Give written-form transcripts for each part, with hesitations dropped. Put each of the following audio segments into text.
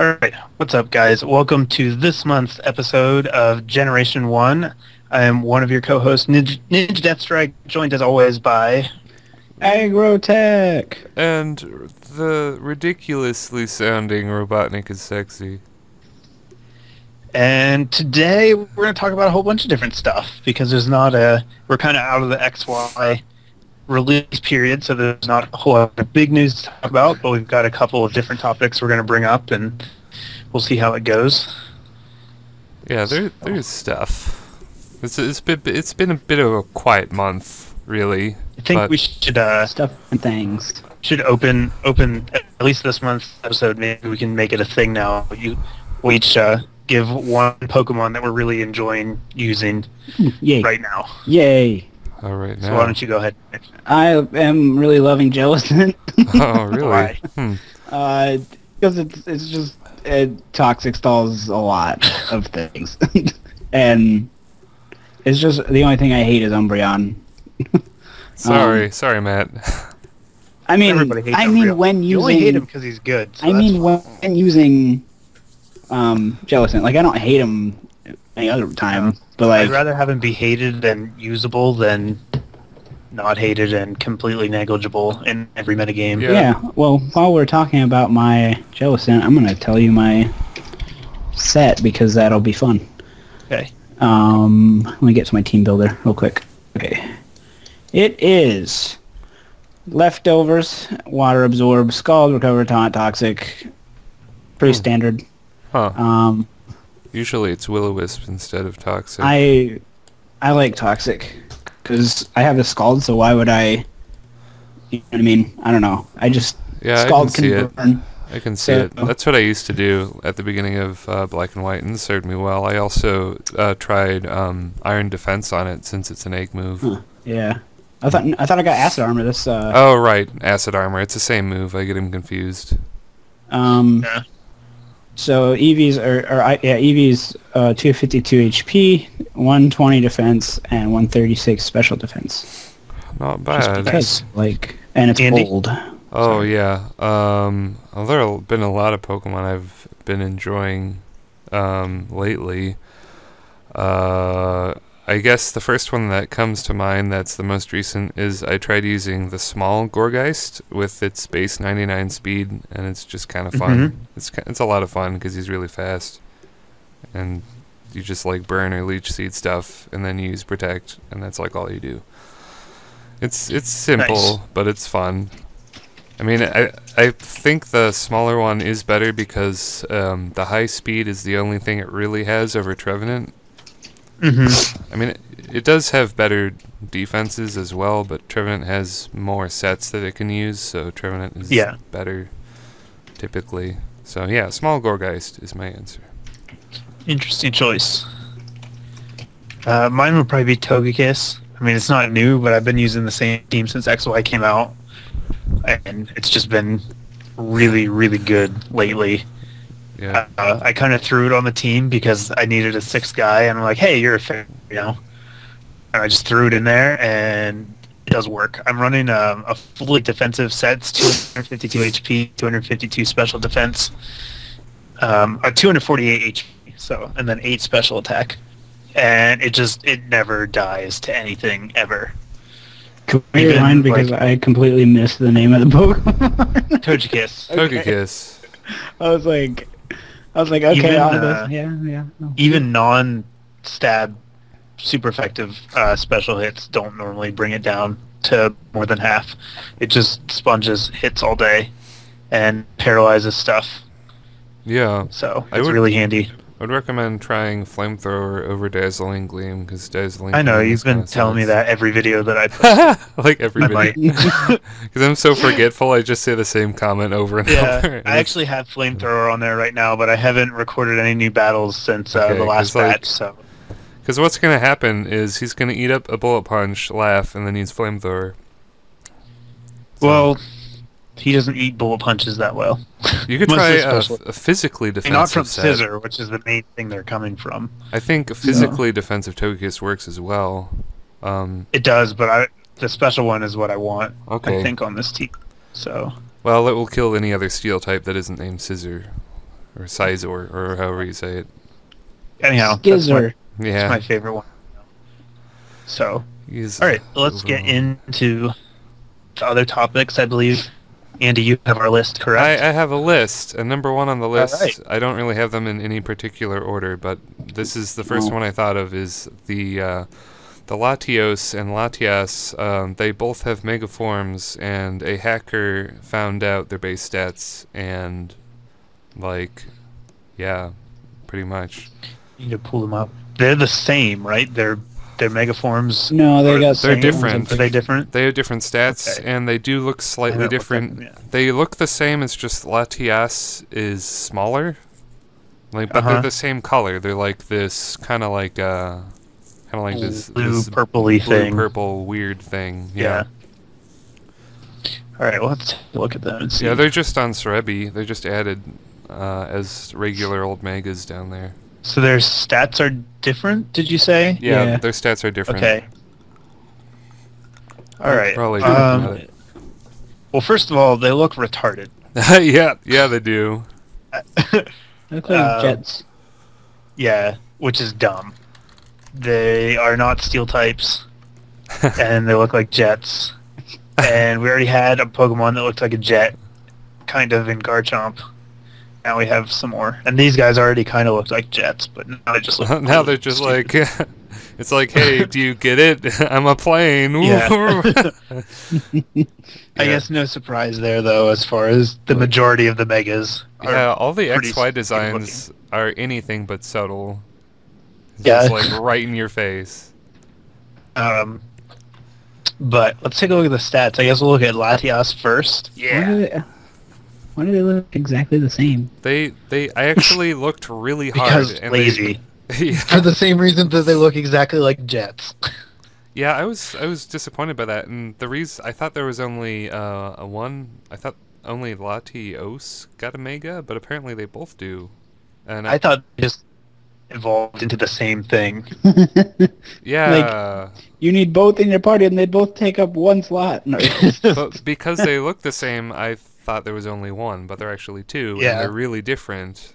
Alright, what's up guys? Welcome to this month's episode of Generation 1. I am one of your co-hosts, Ninja Deathstrike, joined as always by... Agrotech! And the ridiculously sounding RobotnikIsSexy. And today we're going to talk about a whole bunch of different stuff, because there's not a... We're kind of out of the XY release period, so there's not a whole lot of big news to talk about, but we've got a couple of different topics we're going to bring up, and we'll see how it goes. Yeah, there's stuff. It's been a bit of a quiet month, really. I think we should Stuff and things. should open at least this month's episode. Maybe we can make it a thing now. We each give one Pokemon that we're really enjoying using Yay. right now. Yay! All right now. So why don't you go ahead? I am really loving Jellicent. Oh, really? Why? Because it's just... toxic stalls a lot of things. And it's just... The only thing I hate is Umbreon. Sorry, Matt. I mean, Everybody hates Umbreon. when You using... only hate him because he's good. So when using Jellicent. Like, I don't hate him any other time, but like... I'd rather have him be hated and usable than not hated and completely negligible in every metagame. Yeah. Well, while we're talking about my Jellicent, I'm going to tell you my set, because that'll be fun. Okay. Let me get to my team builder real quick. Okay. It is Leftovers, Water Absorb, Scald, Recover, Taunt, Toxic. Pretty standard. Huh. Usually it's Will-O-Wisp instead of Toxic. I like Toxic, because I have a Scald, so why would I... You know what I mean? I don't know. Scald can burn. I can see it. That's what I used to do at the beginning of Black and White, and it served me well. I also tried Iron Defense on it, since it's an egg move. Huh. Yeah. I thought I got Acid Armor. This. Oh, right. Acid Armor. It's the same move. I get him confused. Yeah. So EVs EVs 252 HP, 120 defense, and 136 special defense. Not bad. Just because, and it's Andy? old. Oh, Sorry. yeah. Well, there have been a lot of Pokemon I've been enjoying lately. I guess the first one that comes to mind that's the most recent is I tried using the small Gorgeist with its base 99 speed, and it's just kind of fun. It's a lot of fun because he's really fast. And you just burn or leech seed stuff, and then you use Protect, and that's all you do. It's simple, Nice. but it's fun. I mean, I think the smaller one is better because the high speed is the only thing it really has over Trevenant. I mean, it does have better defenses as well, but Trevenant has more sets that it can use, so Trevenant is better, typically. So yeah, small Gorgeist is my answer. Interesting choice. Mine would probably be Togekiss. I mean, it's not new, but I've been using the same team since XY came out, and it's just been really, really good lately. Yeah. I kind of threw it on the team because I needed a sixth guy, and I'm like, hey, you're a fan, And I just threw it in there, and it does work. I'm running a fully defensive set. It's 252 HP, 252 special defense, 248 HP, and then 8 special attack. And it never dies to anything, ever. Can we rewind, because I completely missed the name of the Pokemon? Togekiss. Togekiss. I was like, okay, Even, No. Even non-stab super effective special hits don't normally bring it down to more than half. It just sponges hits all day and paralyzes stuff. Yeah. So it's really handy. I would recommend trying Flamethrower over Dazzling Gleam, because Dazzling I know, Gleam you've is been kinda telling me sus. that every video that I post. Every I video. might. Because I'm so forgetful, I just say the same comment over and over. Yeah, I actually have Flamethrower on there right now, but I haven't recorded any new battles since the last batch, so... Because what's going to happen is he's going to eat up a Bullet Punch, laugh, and then use Flamethrower. So, well, he doesn't eat bullet punches that well. you could try a physically defensive not from set. Scissor, which is the main thing they're coming from. I think a physically defensive Togekiss works as well. It does, but the special one is what I want, Okay. I think, on this team. So Well, it will kill any other steel type that isn't named Scissor. or Sizor, or however you say it. Anyhow, Skizzer. Yeah. that's my favorite one. So, He's all right, let's get overall. into the other topics. I believe, Andy, you have our list, correct? I have a list, and number one on the list, right. I don't really have them in any particular order, but this is the first one I thought of, is the Latios and Latias. They both have megaforms, and a hacker found out their base stats, and, like, yeah, pretty much. You need to pull them up. They're the same, right? They're megaforms. No, they got They're same. different. Are they different? They have different stats, Okay. and they do look I slightly haven't looked at different. them yet. They look the same, it's just Latias is smaller. Like, but they're the same color. They're like this kind of like this Blue, this purpley blue thing. purple weird thing. Yeah. All right, well, let's look at them and see. Yeah, they're just on Cerebi. They're just added as regular old megas down there. So their stats are different, did you say? Yeah, Yeah. their stats are different. Okay. All right. Probably didn't know that. Well, first of all, they look retarded. yeah, they do. They look like jets. Yeah, which is dumb. They are not steel types, and they look like jets. And we already had a Pokemon that looked like a jet, kind of in Garchomp. Now we have some more. And these guys already kind of looked like jets, but now they just look Now they're just stupid. like, it's like, hey, do you get it? I'm a plane. Yeah. Yeah. I guess no surprise there, though, as far as the majority of the megas are Yeah, all the pretty XY stupid designs are anything but subtle. It's Yeah. just like right in your face. But let's take a look at the stats. I guess we'll look at Latias first. Why do they look exactly the same? I actually looked really hard. Because and lazy. Yeah. For the same reason that they look exactly like jets. Yeah, I was disappointed by that, and the reason I thought there was only a one. I thought only Latios got a mega, but apparently they both do. And I thought they just evolved into the same thing. yeah, You need both in your party, and they both take up one slot. No. but because they look the same, I thought there was only one, but they're actually two, Yeah. and they're really different.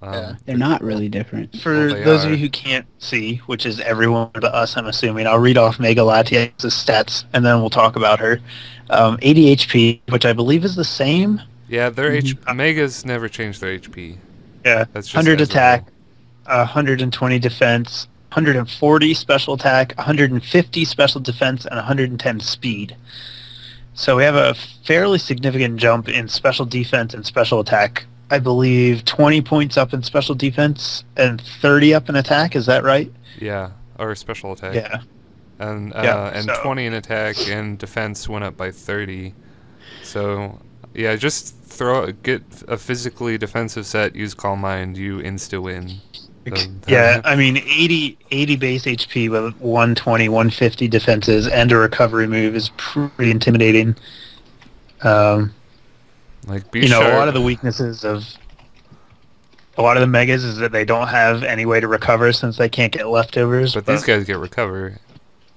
They're not really different. For Well, they those of are. you who can't see, which is everyone but us, I'm assuming, I'll read off Mega Latias' stats, and then we'll talk about her. 80 HP, which I believe is the same. Yeah, their megas never change their HP. Yeah, That's just 100 as a attack, 120 defense, 140 special attack, 150 special defense, and 110 speed. So we have a fairly significant jump in special defense and special attack. I believe 20 points up in special defense and 30 up in attack. Is that right? Yeah, or special attack. Yeah. And so- 20 in attack and defense went up by 30. So yeah, just get a physically defensive set, use Calm Mind, you insta win. So, Yeah, I mean, 80 base HP with 120, 150 defenses and a recovery move is pretty intimidating. like A lot of the weaknesses of a lot of the megas is that they don't have any way to recover since they can't get leftovers. but these guys get recover.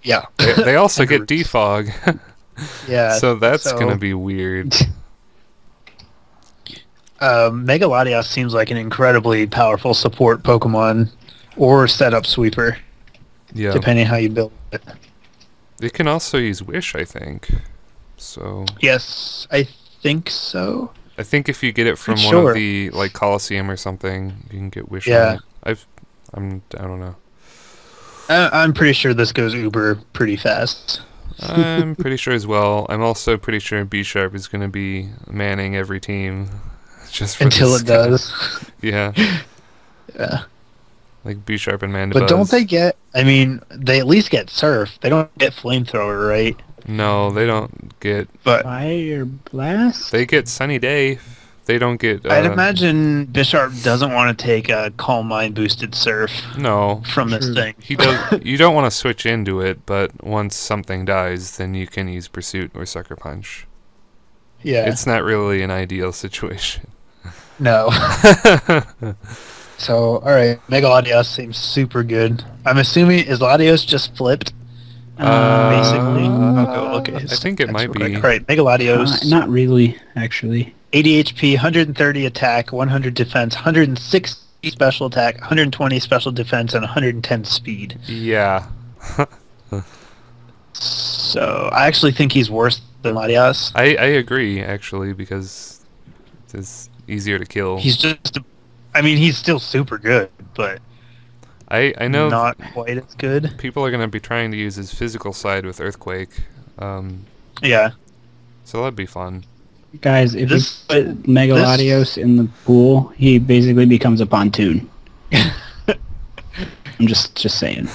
Yeah. They also get Roots. defog. Yeah. So that's gonna be weird. Mega Latias seems like an incredibly powerful support Pokemon or setup sweeper, Yeah. depending how you build it. They can also use Wish, I think. So Yes, I think so. I think if you get it from Pretty one sure. of the like Coliseum or something, you can get Wish Yeah. on it. I don't know. I'm pretty sure this goes uber pretty fast. I'm pretty sure as well. I'm also pretty sure B Sharp is gonna be manning every team. Just for Until this it does. Yeah. Yeah. Like B Sharp and Mandibuzz. But don't they get, I mean, they at least get Surf. They don't get Flamethrower, right? No, they don't get. But Fire Blast? They get Sunny Day. They don't get. I'd imagine Bisharp doesn't want to take a Calm Mind boosted Surf No. from this True. thing. He does. You don't want to switch into it, but once something dies, then you can use Pursuit or Sucker Punch. Yeah. It's not really an ideal situation. No. So, alright, Mega Latios seems super good. I'm assuming, is Latios just flipped? Basically. I'll go look at his I think it might stats real be. quick. Alright, Mega Latios. Not really, actually. 80 HP, 130 attack, 100 defense, 160 special attack, 120 special defense, and 110 speed. Yeah. So I actually think he's worse than Latias. I agree, actually, because it's easier to kill. He's just, I mean, he's still super good, but I know not quite as good. people are going to be trying to use his physical side with Earthquake. Yeah. So that'd be fun. Guys, if you put Mega Latios in the pool, he basically becomes a pontoon. I'm just saying.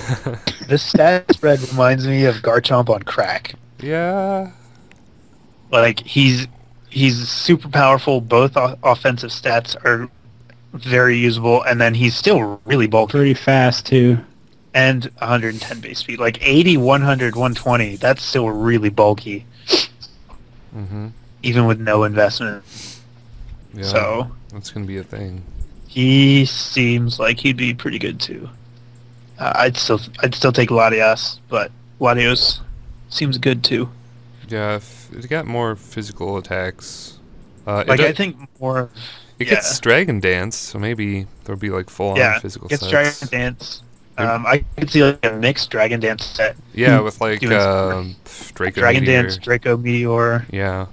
This stat spread reminds me of Garchomp on crack. Yeah. Like, he's super powerful. Both offensive stats are very usable, and then he's still really bulky. Pretty fast, too. And 110 base speed. Like, 80, 100, 120, that's still really bulky. Mm-hmm. Even with no investment. Yeah, so that's going to be a thing. He seems like he'd be pretty good, too. I'd still take Latias, but Latios seems good, too. Yeah, if it got more physical attacks. I think more... It gets Dragon Dance, so maybe there'll be like full-on physical sets. Yeah, it gets Dragon Dance. I could see like a mixed Dragon Dance set. Yeah, with like Draco Dragon Meteor. Dance, Draco Meteor. Yeah.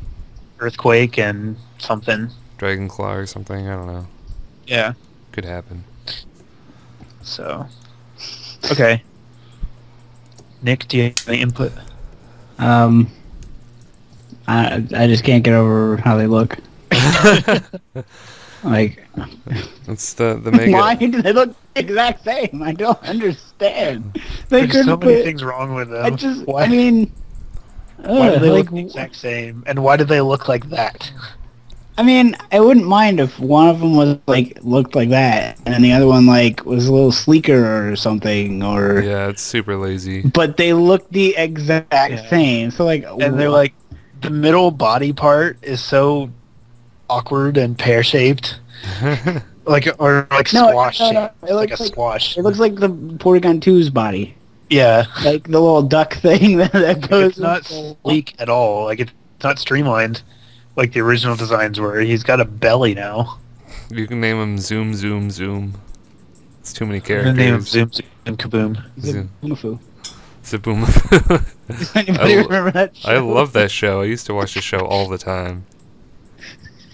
Earthquake and something. Dragon Claw or something, I don't know. Yeah. Could happen. So... Okay. Nick, do you have any input? I just can't get over how they look. Like, it's the Mega. Why do they look the exact same? I don't understand. There's so many things wrong with them. I mean, why do they look the exact same? And why do they look like that? I mean, I wouldn't mind if one of them was looked like that, and the other one was a little sleeker or something, or yeah, it's super lazy. But they look the exact same. So and they're like, the middle body part is so awkward and pear-shaped, squash shaped. No. It like a squash. It looks like the Porygon 2's body. Yeah, like the little duck thing that goes. It's not sleek at all. Like, it's not streamlined like the original designs were. He's got a belly now. You can name him Zoom Zoom Zoom. It's too many characters. The name of Zoom Zoom Kaboom. Zoomafoo. Zaboomafoo. Does anybody remember that show? I love that show. I used to watch the show all the time.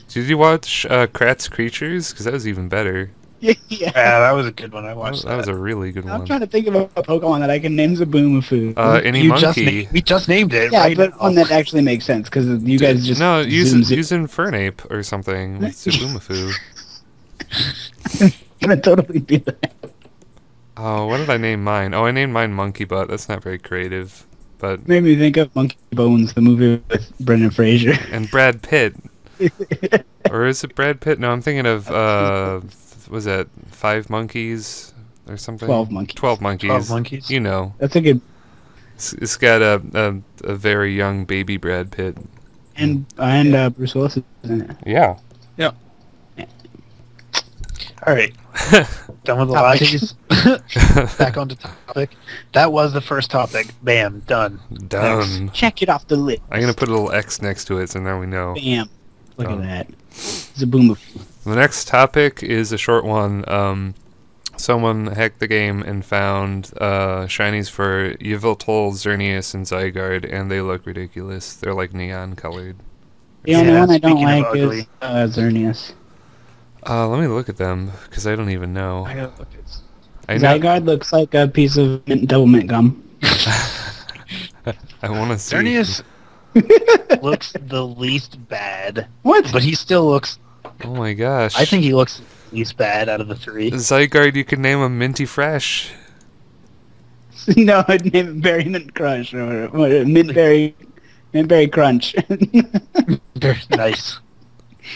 Did you watch Kratz Creatures? Because that was even better. Yeah, that was a good one. I watched that. That was a really good one. I'm trying to think of a Pokemon that I can name Zaboomafoo. Any monkey. We just named it. Yeah, right but now. one that actually makes sense, because you guys just... No, use Infernape or something with Zaboomafoo. I'm gonna totally do that. Oh, what did I name mine? Oh, I named mine Monkey Butt. That's not very creative, but... Made me think of Monkey Bones, the movie with Brendan Fraser. And Brad Pitt. Or is it Brad Pitt? No, I'm thinking of, was that 5 Monkeys or something? 12 Monkeys. 12 Monkeys. 12 Monkeys. You know. That's a good... It's got a very young baby Brad Pitt. And Bruce Willis is in it. Yeah. Yeah. All right. Done with the Latis. Back onto topic. That was the first topic. Bam. Done. Done. Next. Check it off the list. I'm going to put a little X next to it so now we know. Bam. Look at that. Zaboomafoo. The next topic is a short one. Someone hacked the game and found shinies for Yveltal, Xerneas, and Zygarde, and they look ridiculous. They're like neon colored. The only one I don't speaking of like is Xerneas. Let me look at them, because I don't even know. I gotta look at Zygarde looks like a piece of double mint gum. I want to see. Xerneas looks the least bad. What? But he still looks... Oh my gosh. I think he looks least bad out of the 3. Zygarde, you could name him Minty Fresh. No, I'd name it Berry Mint Crush or Mint Berry Crunch. Very nice.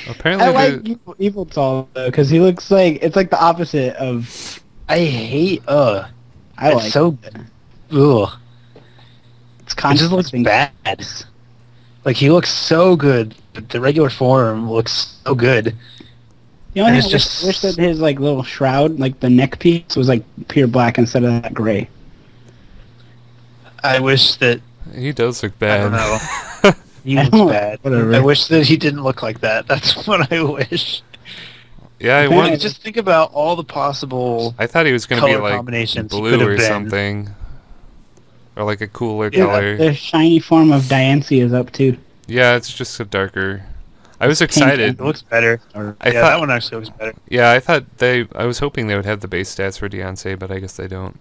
Apparently, I like Yveltal though, because he looks like it's like the opposite of. I hate I it's like so it. ugh. It's It just looks contrasting. bad. Like, he looks so good, but the regular form looks so good. The only and thing it's I wish that his little shroud, like the neck piece, was like pure black instead of that gray. I wish that he does look I bad. don't know. He looks bad. Whatever. I wish that he didn't look like that. That's what I wish. Yeah, I Like, want. just think about all the possible I thought he was going to be color like combinations he blue could have or been. something, or like a cooler Yeah, color. the shiny form of Diancie is up too. Yeah, it's just a darker. I was Pink excited. It looks better. I Yeah, thought, that one actually looks better. Yeah, I thought I was hoping they would have the base stats for Beyonce, but I guess they don't.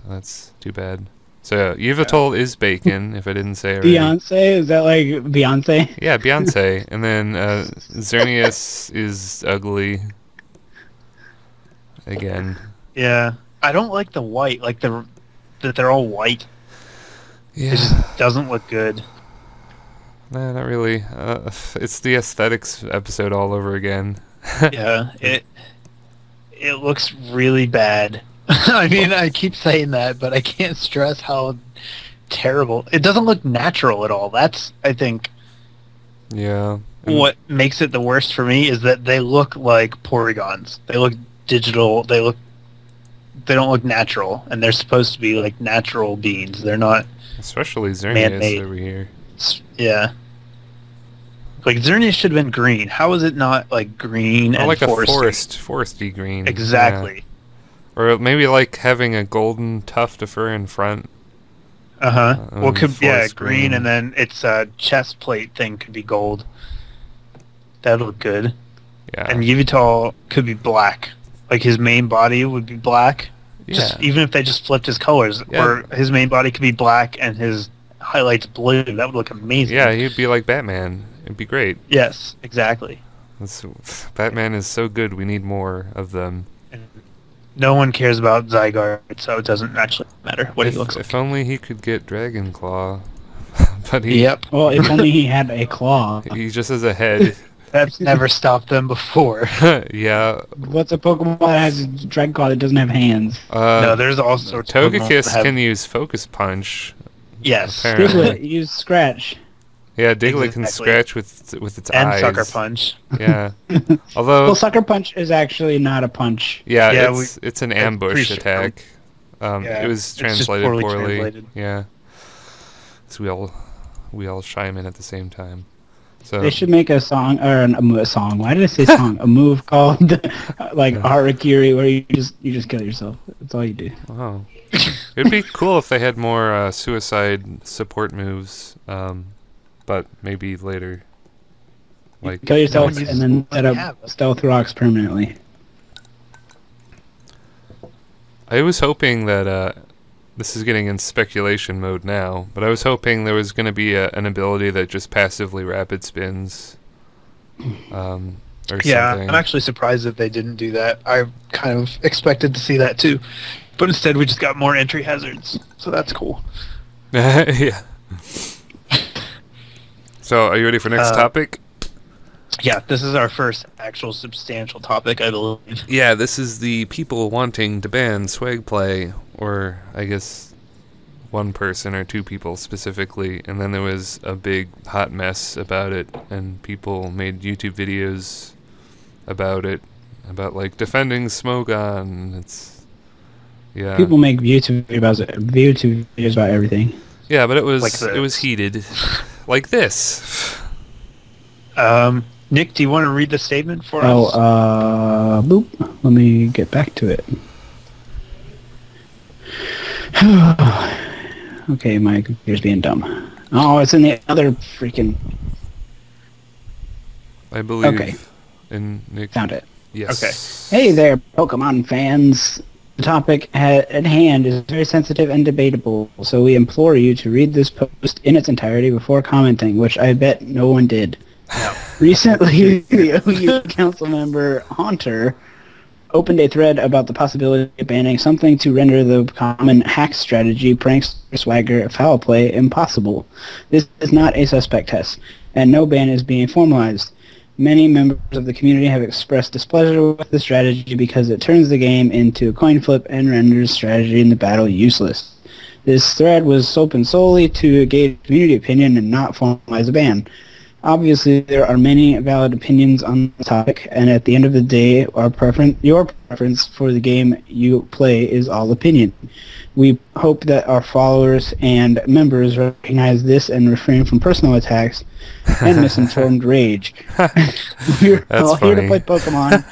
That's too bad. So Yveltal is bacon, if I didn't say already. Beyonce? Is that like Beyonce? Yeah, Beyonce. And then Xerneas is ugly. Again. Yeah, I don't like the white. Like that they're all white. Yeah. It just doesn't look good. Nah, not really. It's the aesthetics episode all over again. Yeah, it looks really bad. I mean, I keep saying that, but I can't stress how terrible. It doesn't look natural at all. That's, I think, Yeah. what makes it the worst for me is that they look like polygons. They look digital. They don't look natural, and they're supposed to be like natural beings. They're not. Especially Xerneas Man-made. over here. Yeah. Like Xerneas should have been green. How is it not like green Or and like a foresty? foresty green. Exactly. Yeah. Or maybe like having a golden tuft of fur in front. Well, forest green, and then its chest plate thing could be gold. That'd look good. Yeah. And Yveltal could be black. Like his main body would be black. Yeah. Even if they just flipped his colors, Yeah. or his main body could be black and his highlights blue. That would look amazing. Yeah, he'd be like Batman. It'd be great. Yes, exactly. Batman is so good. We need more of them. And no one cares about Zygarde, so it doesn't actually matter what he looks like. If only he could get Dragon Claw. But he Yep. Well, if only he had a claw. he just has a head. That's never stopped them before. Yeah. What's a Pokemon that has a Dragon Claw that doesn't have hands? No, there's all sorts of Pokemon that Togekiss have- can use Focus Punch. Yes. Apparently. Diglett, use Scratch. Yeah, Diglett can Exactly. scratch with its And eyes. Sucker Punch. Yeah. Although, Well, Sucker Punch is actually not a punch. yeah, Yeah, it's an pretty ambush sure. attack. Yeah, It was it's just translated poorly poorly. translated. Yeah. So we all chime in at the same time. So They should make a song, or a song. Why did I say song? A move called like Harakiri, where you just kill yourself. That's all you do. oh. It'd be cool if they had more suicide support moves, but maybe later. Like Kill yourself one uses and then what set they up have. stealth rocks permanently. I was hoping that this is getting in speculation mode now, but I was hoping there was going to be an ability that just passively rapid spins, or Yeah, something. I'm actually surprised that they didn't do that. I kind of expected to see that too. But instead we just got more entry hazards. So that's cool. Yeah. So, are you ready for next topic? Yeah, this is our first actual substantial topic, I believe. Yeah, this is the people wanting to ban SwagPlay, or I guess one person or two people specifically, and then there was a big hot mess about it, and people made YouTube videos about it, about like defending Smogon. Yeah. People make YouTube videos about everything. Yeah, but it was Like it was heated, like this. Nick, do you want to read the statement for Oh, us? boop. Let me get back to it. Okay, my computer's being dumb. Oh, it's in the other freaking... I believe. Okay. In Nick. Found it. Yes. Hey there, Pokemon fans. The topic at hand is very sensitive and debatable, so we implore you to read this post in its entirety before commenting, which I bet no one did. Recently, the OU council member Haunter opened a thread about the possibility of banning something to render the common hack strategy, prankster, swagger, foul play impossible. This is not a suspect test, and no ban is being formalized. Many members of the community have expressed displeasure with the strategy because it turns the game into a coin flip and renders strategy in the battle useless. This thread was open solely to gauge community opinion and not formalize a ban. Obviously, there are many valid opinions on the topic, and at the end of the day, your preference preference for the game you play is all opinion. We hope that our followers and members recognize this and refrain from personal attacks and misinformed rage. We're all here to play Pokemon.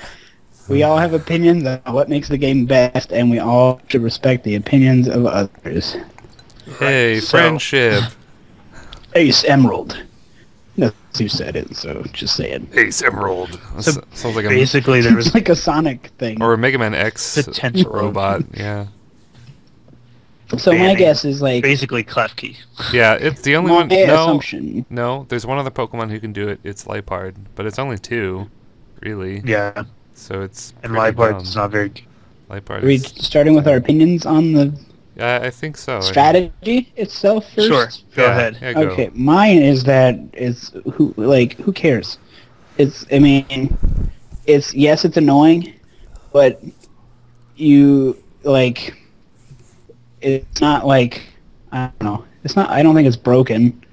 We all have opinions on what makes the game best, and we all should respect the opinions of others. Hey, friendship. Ace Emerald. No, you said it, so just say it. Ace Emerald. So sounds like basically there was like a Sonic thing. or a Mega Man X potential robot, yeah. So my guess is like basically Klefki. Yeah, it's the only my one. assumption. No, there's one other Pokemon who can do it. It's Liepard, but it's only 2, really. Yeah. So it's And Liepard's not very good. Liepard. Are we starting with our opinions on the Yeah, I think so. strategy itself first? Sure. Go ahead. Yeah, go. Okay, mine is that who cares? It's it's annoying, but it's not like I don't know. It's not. I don't think it's broken.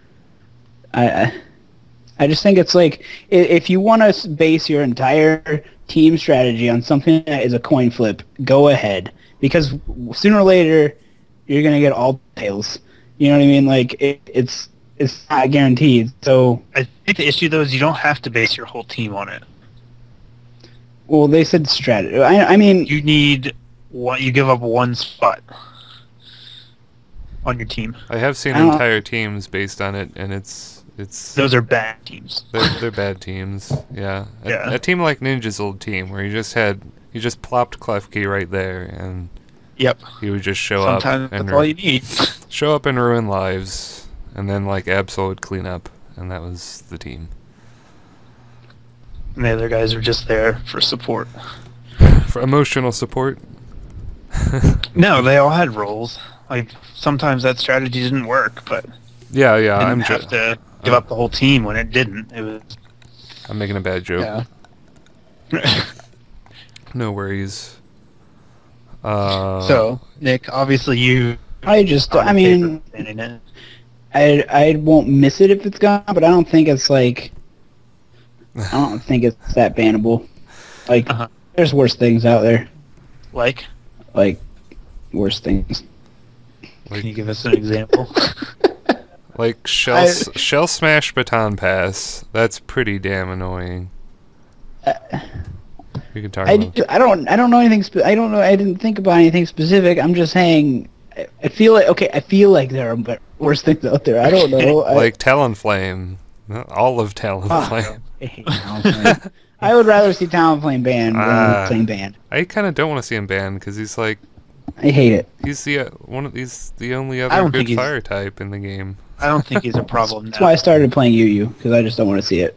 I just think it's like if you want to base your entire team strategy on something that is a coin flip, go ahead, because sooner or later you're gonna get all tails. You know what I mean? Like it's not guaranteed. So I think the issue though is you don't have to base your whole team on it. well, they said strategy. I mean, You need one. You give up one spot on your team. I have seen I don't- entire teams based on it, and it's Those are bad teams. they're bad teams. Yeah. Yeah. A team like Ninja's old team, where you just plopped Klefki right there, and Yep. he would just show Sometimes up and that's all you need. show up and ruin lives, and then like Absol would clean up, and that was the team. And the other guys are just there for support. For emotional support. No, they all had roles. Like sometimes that strategy didn't work, but Yeah, didn't have to give up the whole team when it didn't. It was I'm making a bad joke. yeah. No worries. So Nick, obviously you. I mean, it. I won't miss it if it's gone, but I don't think it's that bannable. Like, there's worse things out there. Like Worse things. can you give us an example? Like Shell Smash Baton Pass. That's pretty damn annoying. We can talk about. I don't know anything. I don't know. I didn't think about anything specific. I'm just saying. I feel like there are worse things out there. I don't know. Like Talonflame. All of Talonflame. I hate Talonflame. I would rather see Talonflame banned than playing banned. I kind of don't want to see him banned because he's like I hate it. he's the only I other don't good think he's- fire type in the game. I don't think he's a problem That's now. why I started playing Yu because I just don't want to see it.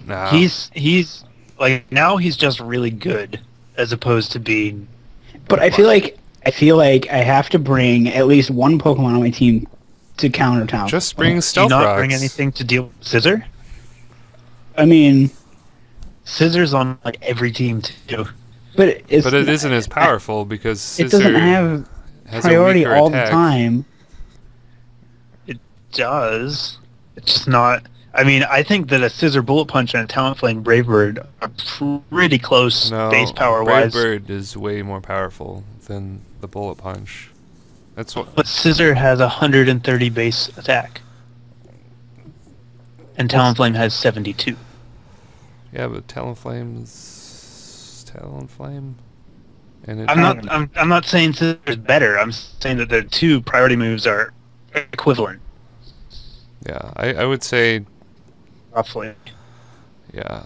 Nah. He's like now he's just really good as opposed to being. But I feel like I have to bring at least one Pokemon on my team to counter Talonflame. just bring Do you Stealth not Rocks. bring anything to deal with Scissor? I mean, Scissor's on like every team too. but it isn't as powerful because It doesn't Scissor have has a priority weaker all attack. the time. It does. It's just not. I mean, I think that a Scissor Bullet Punch and a Talonflame Brave Bird are pretty close No, base power Brave wise. Bird is way more powerful than the Bullet Punch. That's what. But Scissor has 130 base attack. And Talonflame has 72. Yeah, but Talonflame's Talonflame. And it, I'm not saying Scissor's better. I'm saying that the two priority moves are equivalent, Yeah, I would say. roughly. Yeah.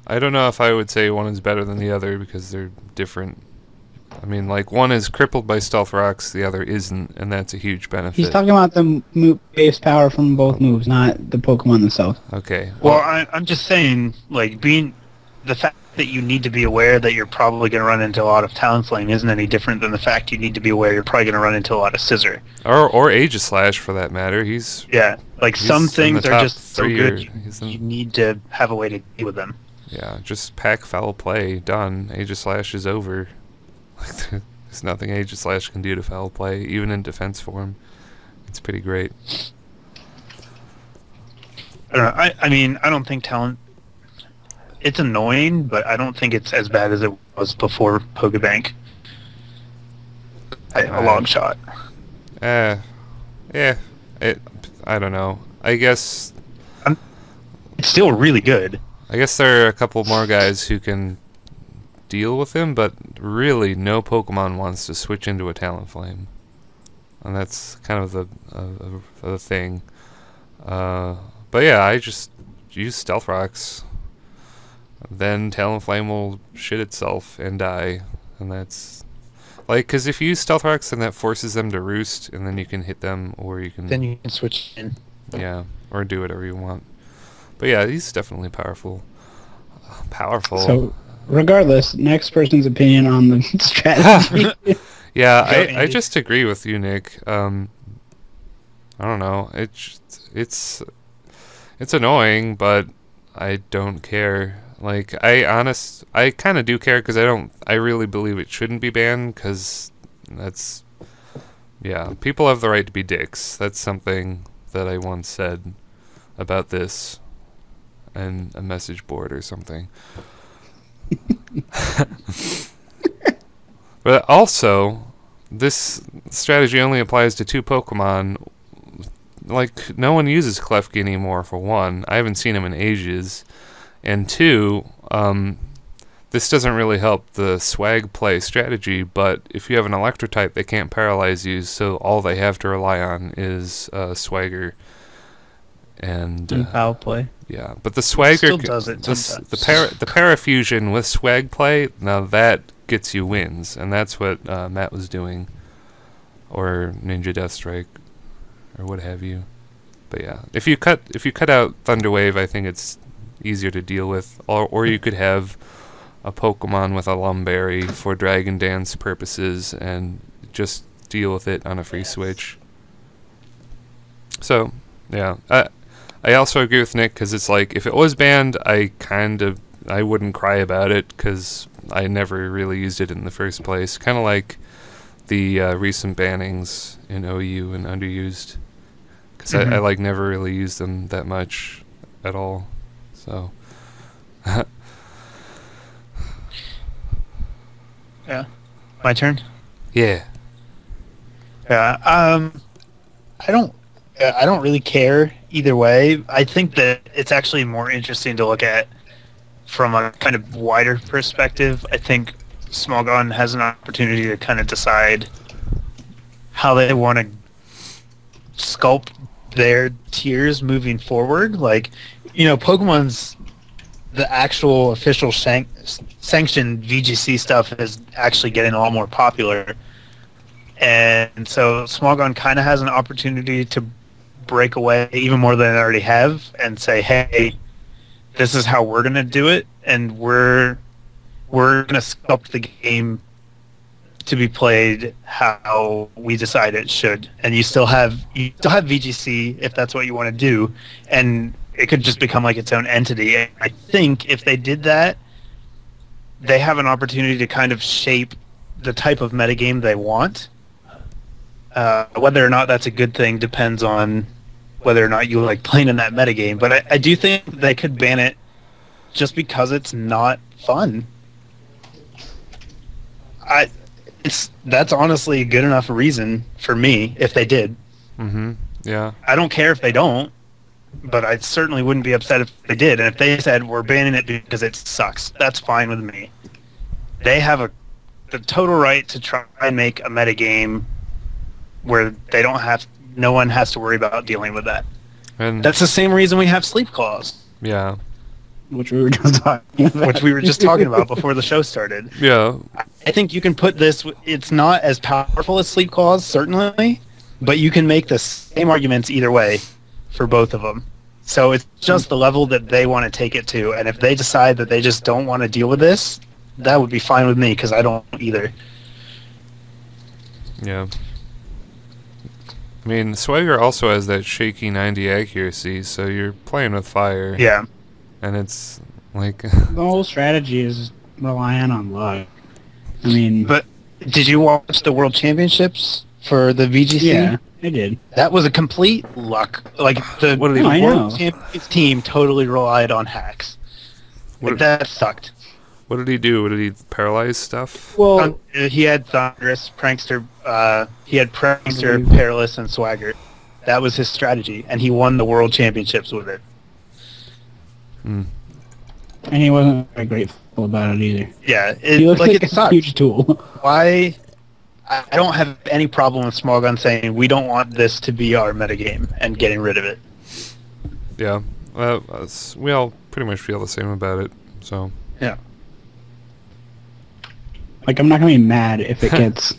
I don't know if I would say one is better than the other because they're different. I mean, like, one is crippled by Stealth Rocks, the other isn't, and that's a huge benefit. He's talking about the base power from both moves, not the Pokemon themselves. Okay. Well, I'm just saying, like, being the fact that you need to be aware that you're probably going to run into a lot of Talonflame isn't any different than the fact you need to be aware you're probably going to run into a lot of Scissor. Or Aegislash, for that matter. He's Yeah, like He's some in things the are top just so 3 good, or he's in- you need to have a way to deal with them. yeah, just pack foul play, done. Aegislash is over. Like, there's nothing Aegislash can do to foul play, even in defense form. It's pretty great. I don't know. I mean, I don't think it's annoying, but I don't think it's as bad as it was before PokeBank. A long shot. Yeah. I don't know. I guess It's still really good. I guess there are a couple more guys who can deal with him, but really no Pokemon wants to switch into a Talonflame. And that's kind of the thing. But yeah, I just use Stealth Rocks. Then Talonflame will shit itself and die. And that's... Like, because if you use Stealth Rocks, then that forces them to roost, and then you can hit them, or you can... Then you can switch in. Yeah, or do whatever you want. But yeah, he's definitely powerful. Powerful. So, regardless, next person's opinion on the strategy. Yeah, I just agree with you, Nick. I don't know. It's annoying, but I don't care. Like, I kind of do care because I really believe it shouldn't be banned because that's, yeah, people have the right to be dicks. That's something that I once said about this and a message board or something. But also, this strategy only applies to 2 Pokemon. Like, no one uses Klefki anymore, for one. I haven't seen him in ages. And 2, this doesn't really help the SwagPlay strategy, but if you have an Electro type, they can't paralyze you, so all they have to rely on is Swagger. And Foul play. Yeah, but the Swagger still does it sometimes. the Parafusion with SwagPlay, now that gets you wins, and that's what Matt was doing, or Ninja Death Strike, or what have you. But yeah, if you cut out Thunderwave, I think it's easier to deal with, or you could have a Pokemon with a Lumberry for Dragon Dance purposes and just deal with it on a free switch. So yeah, I also agree with Nick because it's like if it was banned, I wouldn't cry about it because I never really used it in the first place. Kind of like the recent bannings in OU and underused, because I like never really used them that much at all. So yeah, my turn. Yeah. Yeah. I don't really care either way. I think that it's actually more interesting to look at from a kind of wider perspective. I think Smogon has an opportunity to kind of decide how they want to sculpt their tiers moving forward. Like, you know, Pokemon's the actual official sanctioned VGC stuff is actually getting a lot more popular. And so Smogon kind of has an opportunity to break away even more than they already have and say, hey, this is how we're going to do it, and we're going to sculpt the game to be played how we decide it should. And you still have VGC if that's what you want to do, and it could just become like its own entity. And I think if they did that, they have an opportunity to kind of shape the type of metagame they want. Whether or not that's a good thing depends on whether or not you like playing in that metagame. But I do think they could ban it just because it's not fun. That's honestly a good enough reason for me if they did. Yeah. I don't care if they don't, but I certainly wouldn't be upset if they did. And if they said we're banning it because it sucks, that's fine with me. They have the total right to try and make a metagame where no one has to worry about dealing with that. And that's the same reason we have sleep claws. Yeah. Which we were just talking about. Before the show started. Yeah. I think you can put this, it's not as powerful as sleep claws, certainly, but you can make the same arguments either way for both of them. So it's just the level that they want to take it to, and if they decide that they just don't want to deal with this, that would be fine with me, because I don't either. Yeah. I mean, Swagger also has that shaky 90 accuracy, so you're playing with fire. Yeah. And it's like... the whole strategy is relying on luck. I mean... But did you watch the World Championships for the VGC? Yeah, I did. That was a complete luck. Like, the World Champions team totally relied on hacks. That sucked. What did he do? What did he paralyze stuff? Well, He had Thunderous, Prankster, he had Prankster, Perilous, and Swagger. That was his strategy, and he won the World Championships with it. and he wasn't very grateful about it either. Yeah, He looks like it a sucked. huge tool. Why? I don't have any problem with Small Gun saying we don't want this to be our metagame and getting rid of it. Yeah, we all pretty much feel the same about it. So Yeah. Like, I'm not gonna be mad if it gets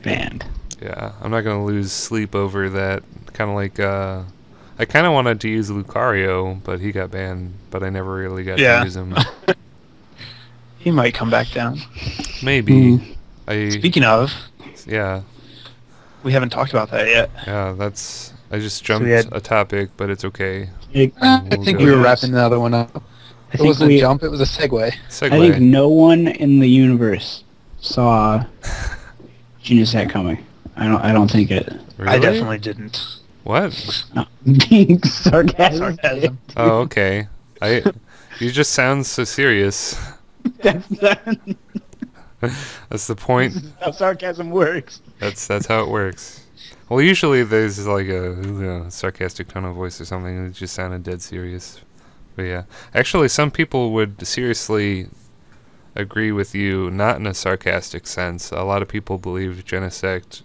banned. yeah, I'm not gonna lose sleep over that. Kind of like I kind of wanted to use Lucario, but he got banned. But I never really got to use him. He might come back down. Maybe. Speaking of, Yeah. we haven't talked about that yet. Yeah, I just jumped we had- a topic, but it's okay. I think we were wrapping the other one up. I It think wasn't a jump, it was a segue. Segue. I think no one in the universe saw Genesect coming. I don't think it. Really? I definitely didn't. What? No, being sarcastic. Sarcasm. Oh, okay. You just sound so serious. That's That's the point. how sarcasm works. That's how it works. Well, usually there's like a sarcastic tone of voice or something, and it just sounded dead serious. But yeah, actually, some people would seriously agree with you, not in a sarcastic sense. A lot of people believe Genesect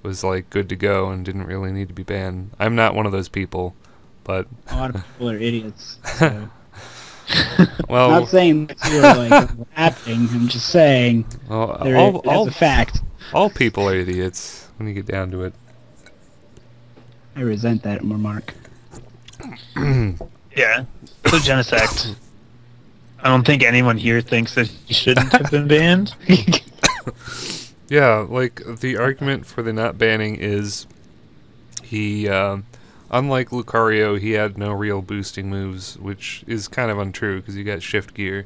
was like good to go and didn't really need to be banned. I'm not one of those people, but A lot of people are idiots. So. well, I'm not saying that you're like laughing. I'm just saying that's a fact. all people are idiots when you get down to it. I resent that remark. Yeah. So Genesect, I don't think anyone here thinks that he shouldn't have been banned. Yeah, like the argument for the not banning is he, unlike Lucario, he had no real boosting moves, which is kind of untrue because he got shift gear.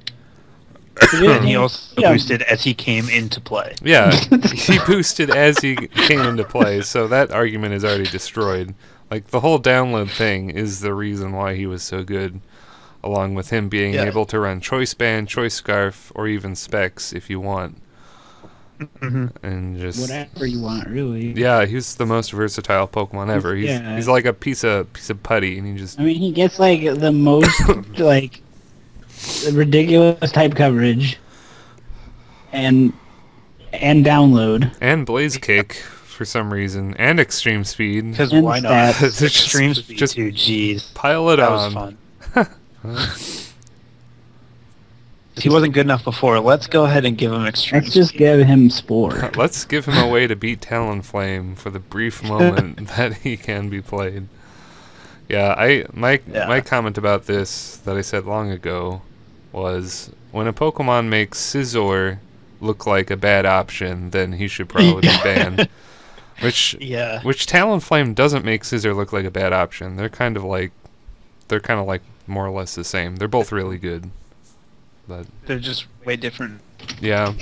And he also Yeah. boosted as he came into play. Yeah, he boosted as he came into play, so that argument is already destroyed. Like, the whole download thing is the reason why he was so good, along with him being Yeah. able to run Choice Band, Choice Scarf, or even Specs if you want. And just... Whatever you want, really. Yeah, he's the most versatile Pokemon ever. He's like a piece of putty, and he just... I mean, he gets like the most like ridiculous type coverage and download. And Blaze Kick, for some reason, and Extreme Speed. Because And why not? stats. It's Extreme just- speed just too, jeez. Pile it That on. was fun. He wasn't good enough before. Let's go ahead and give him extreme Let's just speed. give him Spore. Let's give him a way to beat Talonflame for the brief moment that he can be played. Yeah, my comment about this that I said long ago was when a Pokemon makes Scizor look like a bad option, then he should probably be banned. Which Talonflame doesn't make Scizor look like a bad option. They're kind of like more or less the same. They're both really good. But They're just way different. yeah.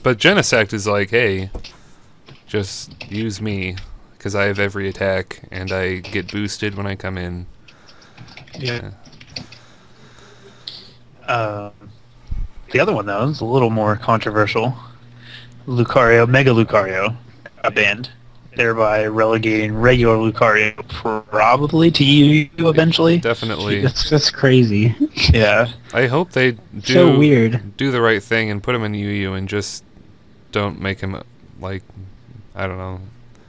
But Genesect is like, hey, just use me, because I have every attack, and I get boosted when I come in. Yeah. The other one, though, is a little more controversial. Lucario, Mega Lucario, banned, thereby relegating regular Lucario probably to EU eventually. Definitely. That's crazy. Yeah. I hope they So weird. do the right thing and put him in UU and just don't make him, like, I don't know.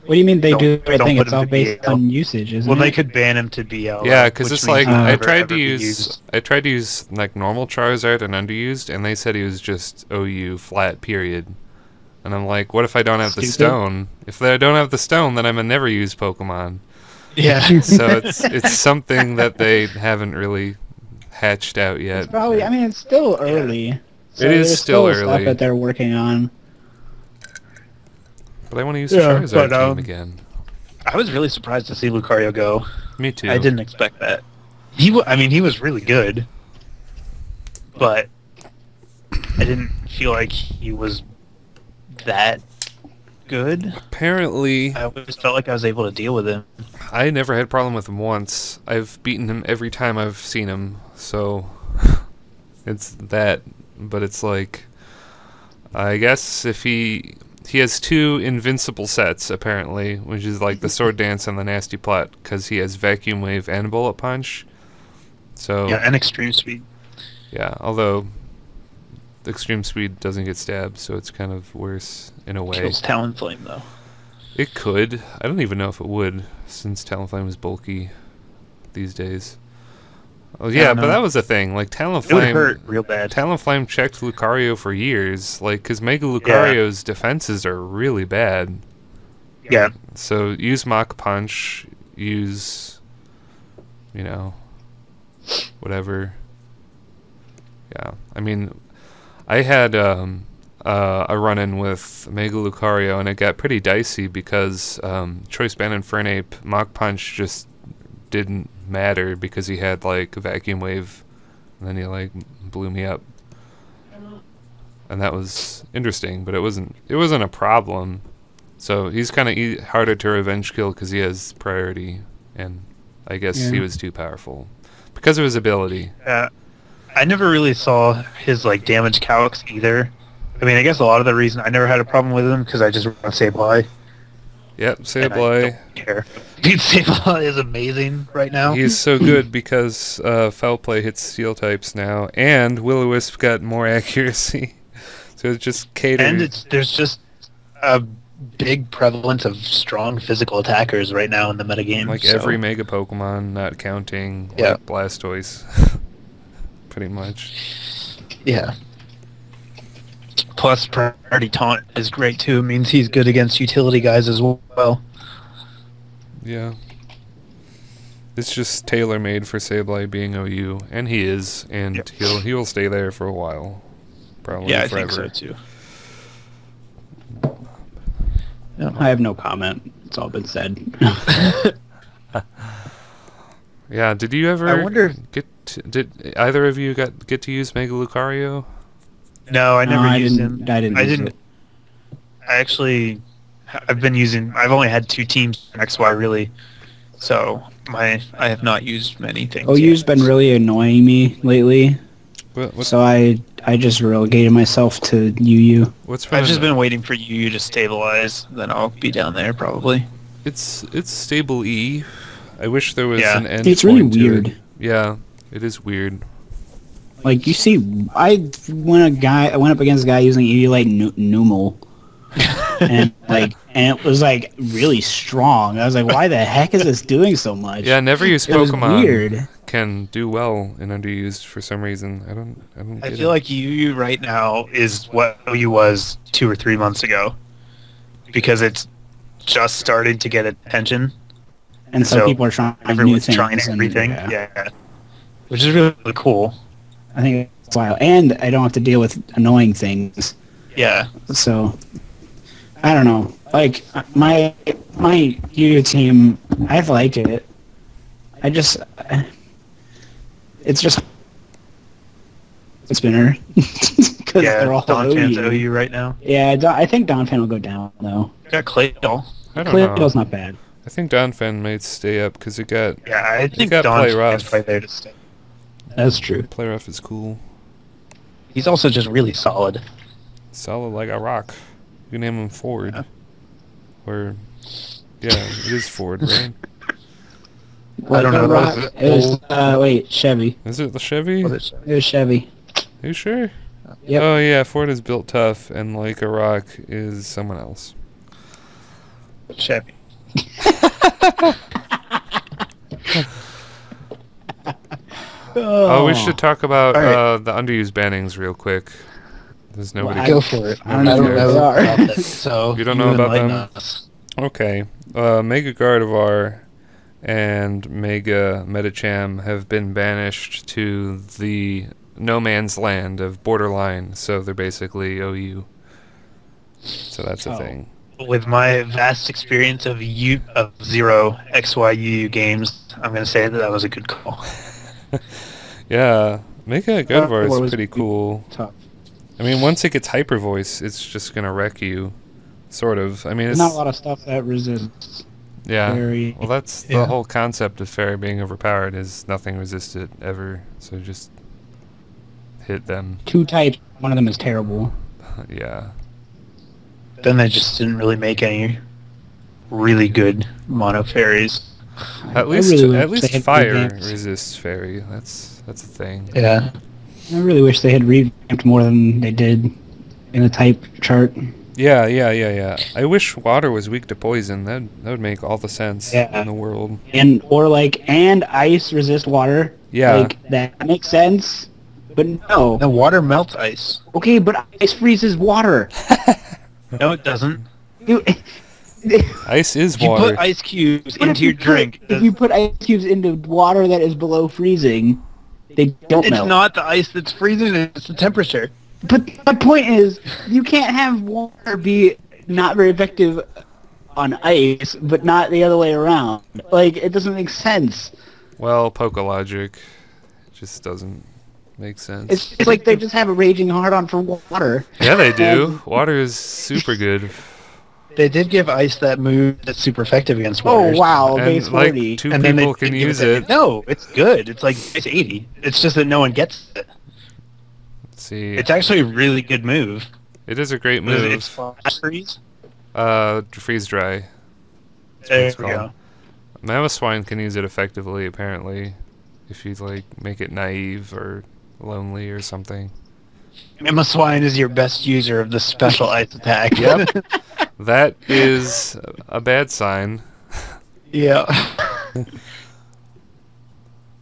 What do you mean they do the right Don't thing? put It's him all to based BL. on usage, isn't Well, it? they could ban him to BL. Yeah, because which it's means like he'll I never, tried ever to be use used. like normal Charizard and underused, and they said he was just OU flat period. And I'm like, what if I don't have the Stupid. stone? If I don't have the stone, then I'm a never used Pokemon. Yeah. So it's something that they haven't really hatched out It's yet. probably. I mean, it's still early. So It is there's still stuff early. that they're working on. But I want to use the Yeah, Charizard but, team again. I was really surprised to see Lucario go. Me too. I didn't expect that. He was really good, but I didn't feel like he was that good. Apparently, I always felt like I was able to deal with him. I never had a problem with him once. I've beaten him every time I've seen him, so It's that, but it's like, I guess if he has 2 invincible sets apparently, which is like the Sword Dance and the Nasty Plot, because he has Vacuum Wave and Bullet Punch. So Yeah, and Extreme Speed. yeah, although the Extreme Speed doesn't get stabbed, so it's kind of worse in a way. Kills Talonflame though. It could. I don't even know if it would, since Talonflame is bulky these days. Oh yeah, but that was the thing. Like Talonflame, it would hurt real bad. Talonflame checked Lucario for years, like because Mega Lucario's defenses are really bad. Yeah. So use Mach Punch, use, you know, whatever. Yeah, I mean, I had a run-in with Mega Lucario, and it got pretty dicey because Choice Band and Fernape Mach Punch just didn't matter because he had like a Vacuum Wave, and then he like blew me up, and that was interesting. But it wasn't a problem. So he's kind of harder to revenge kill because he has priority, and I guess he was too powerful because of his ability. Yeah, I never really saw his like damage calcs either. I mean, I guess a lot of the reason I never had a problem with him because I just run Sableye. Yep, I Sableye. don't care. Dude, Sableye is amazing right now. He's so good because Foul Play hits Steel types now, and Will-O-Wisp got more accuracy. So it's just catered. And there's just a big prevalence of strong physical attackers right now in the metagame. Like every Mega Pokemon, not counting like Blastoise. Pretty much. Yeah. Plus, Priority Taunt is great too. It means he's good against utility guys as well. Yeah. It's just tailor-made for Sableye being OU, and he is, and he'll stay there for a while. Probably forever. I think so too. I have no comment. It's all been said. Yeah, did you ever I wonder did either of you get to use Mega Lucario? No, I never used him. I didn't. I've only had 2 teams in XY really, so I have not used many things. OU's been really annoying me lately, so I just relegated myself to UU. I've just been waiting for UU to stabilize, then I'll be down there probably. It's stable E. I wish there was an end. It's really weird. Yeah, it is weird. Like you see, I went up against a guy using Eviolite Numel, and it was like really strong. I was like, why the heck is this doing so much? Yeah, never used Pokemon weird. Can do well in underused for some reason. I feel like UU right now is what OU was 2 or 3 months ago, because it's just starting to get attention, and so people are trying everyone's new things trying everything. Which is really cool. I think it's wild, and I don't have to deal with annoying things. Yeah. So, I don't know. Like my UU team, I've liked it. It's just spinner because they're all Donphan's OU right now. Yeah, I think Donphan will go down though. Got Claydol. I don't know. Claydol's not bad. I think Donphan might stay up because it got. Yeah, I think Donphan's right there to stay. That's true. Play Rough is cool. He's also just really solid. Solid like a rock. You can name him Ford. Yeah. Or, yeah, it is Ford, right? I don't know. It was, wait, Chevy. Is it the Chevy? It was Chevy. Are you sure? Yep. Oh yeah, Ford is built tough, and like a rock is someone else. Chevy. Oh, we should talk about the underused bannings real quick. There's nobody. Go for it. I don't know what they are. So you don't know about them? Us. Okay. Mega Gardevoir and Mega Medicham have been banished to the no man's land of Borderline, so they're basically OU. So that's a thing. With my vast experience of zero XYUU games, I'm going to say that was a good call. Yeah, Mega Gardevoir is pretty cool. Tough. I mean, once it gets Hyper Voice, it's just going to wreck you. Sort of. I mean, There's not a lot of stuff that resists. Yeah. Fairy. Well, that's the whole concept of Fairy being overpowered is nothing resisted ever. So just hit them. 2 types. One of them is terrible. Yeah. Then they just didn't really make any really good mono fairies. At wish they least had fire revamped. resists fairy. That's a thing. Yeah. I really wish they had revamped more than they did in the type chart. Yeah. I wish water was weak to poison. That would make all the sense Yeah. in the world. And ice resist water. Yeah. Like, that makes sense. But no. The water melts ice. Okay, but ice freezes water. No, it doesn't. Ice is If you water. put ice cubes But into your drink, if you put ice cubes into water that is below freezing, they don't it's melt. not the ice that's freezing, it's the temperature. But my point is, you can't have water be not very effective on ice, but not the other way around. Like, it doesn't make sense. Well, Logic just doesn't make sense. It's like they just have a raging hard-on for water. Yeah, they do. Water is super good. They did give ice that move that's super effective against Oh, waters. wow, And base like 40. two And then people they can did give use that- it. No, it's good. It's like it's 80. It's just that no one gets it. Let's see, It's actually a really good move. it is a great It's move. flash freeze. Freeze dry. There it's we go. called. Mamoswine can use it effectively, apparently, if you like make it naive or lonely or something. Emma Swine is your best user of the special ice attack. Yep. That is a bad sign. Yeah.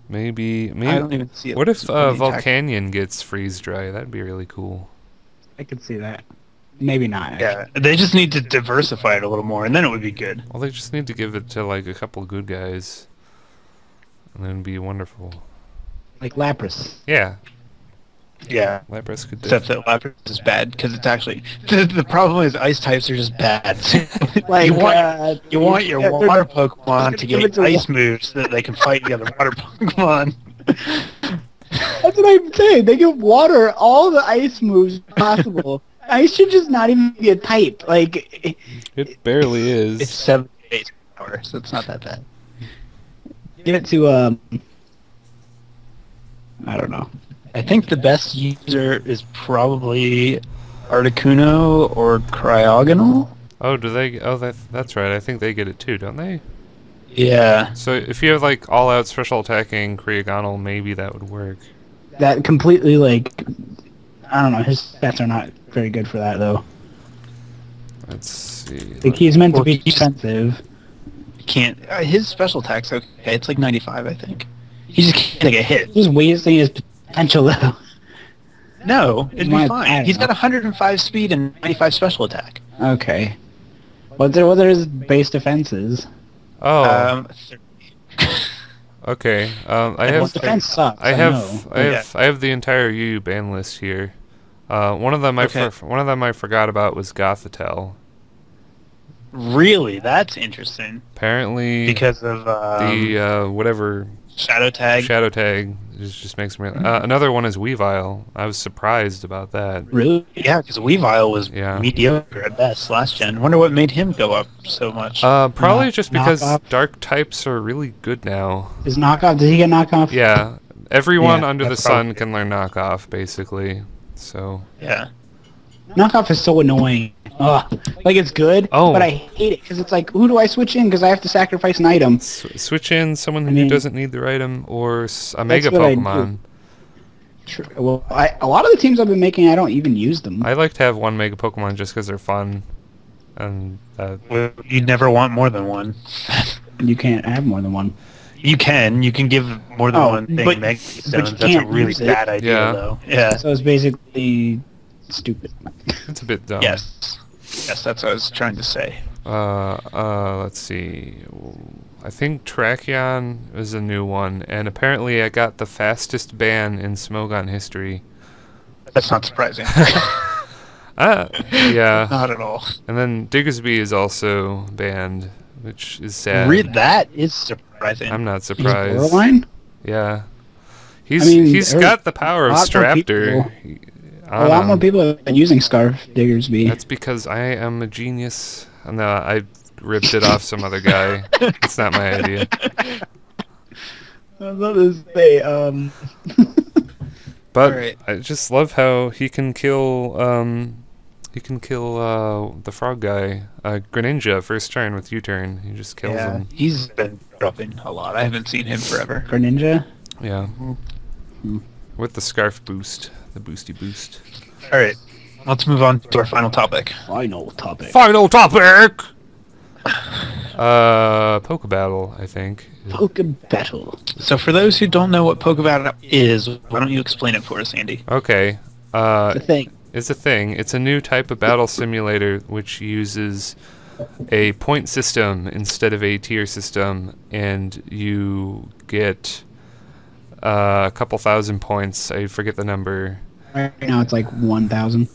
Maybe. I don't even see it. What if Let me check. Volcanion gets freeze dry? That'd be really cool. I could see that. Maybe not. Actually. Yeah, they just need to diversify it a little more, and then it would be good. Well, they just need to give it to like a couple good guys, and then it'd be wonderful. Like Lapras. Yeah, Yeah. Lapras could. Except that Lapras is bad, because it's actually... The problem is ice types are just bad. Like, you want your they're- water Pokemon to give it get to ice moves so that they can fight the other water Pokemon. That's what I'm saying. They give water all the ice moves possible. Ice should just not even be a type. Like, It barely It's is. 7 days per hour, so it's not that bad. give it to, I don't know. I think the best user is probably Articuno or Cryogonal. Oh, do they? Oh, that's right. I think they get it too, don't they? Yeah. So if you have like all-out special attacking Cryogonal, maybe that would work. That completely, like, I don't know. His stats are not very good for that, though. Let's see. Like, he's meant to Well, be he's- defensive. Can't. His special attack's okay. It's like 95, I think. He just can't take a hit. He's just wasting his potential, though. No, it'd be I fine. don't He's got know. 105 speed and 95 special attack. Okay. What are his base defenses? Oh, Um, okay. I and have. what's Defense sucks. I know. have the entire UU ban list here. One of them Okay. I forgot about was Gothitelle. really, that's interesting Apparently, because of the whatever Shadow Tag. shadow tag just makes me. Another one is Weavile. I was surprised about that. Really? Yeah, because Weavile was Yeah. mediocre at best last gen. Wonder what made him go up so much. Probably Knock- just because knockoff? dark types are really good now. Is knockoff? Did he get knockoff? Yeah, everyone Yeah, under the that's sun probably- can learn knockoff, basically. So Yeah. Knockoff is so annoying. Ugh. Like, it's good, Oh. but I hate it because it's like, who do I switch in? Because I have to sacrifice an item. switch in someone I who mean, doesn't need their item or a mega what I do. Pokemon. Well, a lot of the teams I've been making, I don't even use them. I like to have one mega Pokemon just because they're fun, and Well, you'd never want more than one. You can't have more than one. You can give more than Oh, one thing but- Mega but Stones. you That's a can't really use it. bad idea, Yeah. though. Yeah. So it's basically stupid. it's a bit dumb. Yes. Yes, that's what I was trying to say. Let's see. I think Tracheon is a new one, and apparently I got the fastest ban in Smogon history. That's not surprising. Yeah. Not at all. And then Diggersby is also banned, which is sad. That is surprising. I'm not He's surprised. borderline? Yeah. I mean, He's there's got the power of a lot more Straptor. A lot more people have been using Scarf Diggersby. That's because I am a genius. No, I ripped it off some other guy. It's not my idea. I was about to say, But Alright. I just love how he can kill the frog guy, Greninja, first turn with U-turn. He just kills him. He's been dropping a lot. I haven't seen him forever. Greninja? Yeah. With the scarf boost, the boosty boost. Alright, let's move on to our final topic. Final topic. Final topic! PokeBattle, I think. PokeBattle. So for those who don't know what PokeBattle is, why don't you explain it for us, Andy? Okay. The thing. It's a thing. It's a new type of battle simulator which uses a point system instead of a tier system, and you get a couple thousand points. I forget the number. Right now it's like 1,000.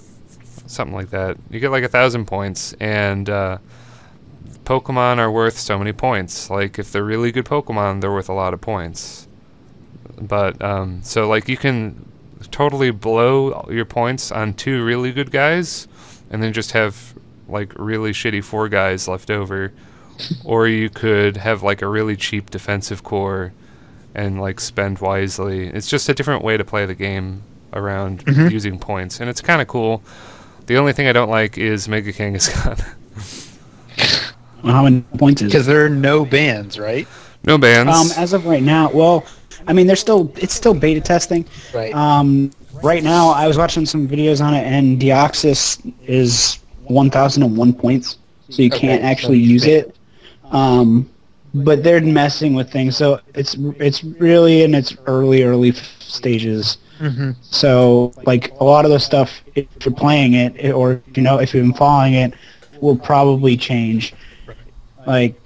Something like that. You get like 1,000 points, and Pokemon are worth so many points. Like, if they're really good Pokemon, they're worth a lot of points. But, so, like, you can totally blow your points on 2 really good guys, and then just have, like, really shitty 4 guys left over. Or you could have, like, a really cheap defensive core and, like, spend wisely. It's just a different way to play the game around using points, and it's kind of cool. The only thing I don't like is Mega Kangaskhan. Well, how many points is it? Because there are no bans, right? No bans. As of right now, well, I mean, it's still beta testing. Right. Right now, I was watching some videos on it, and Deoxys is 1,001 points, so you can't actually use it. But they're messing with things, so it's really in its early stages. So, like, a lot of the stuff, if you're playing it, or, you know, if you've been following it, will probably change. Like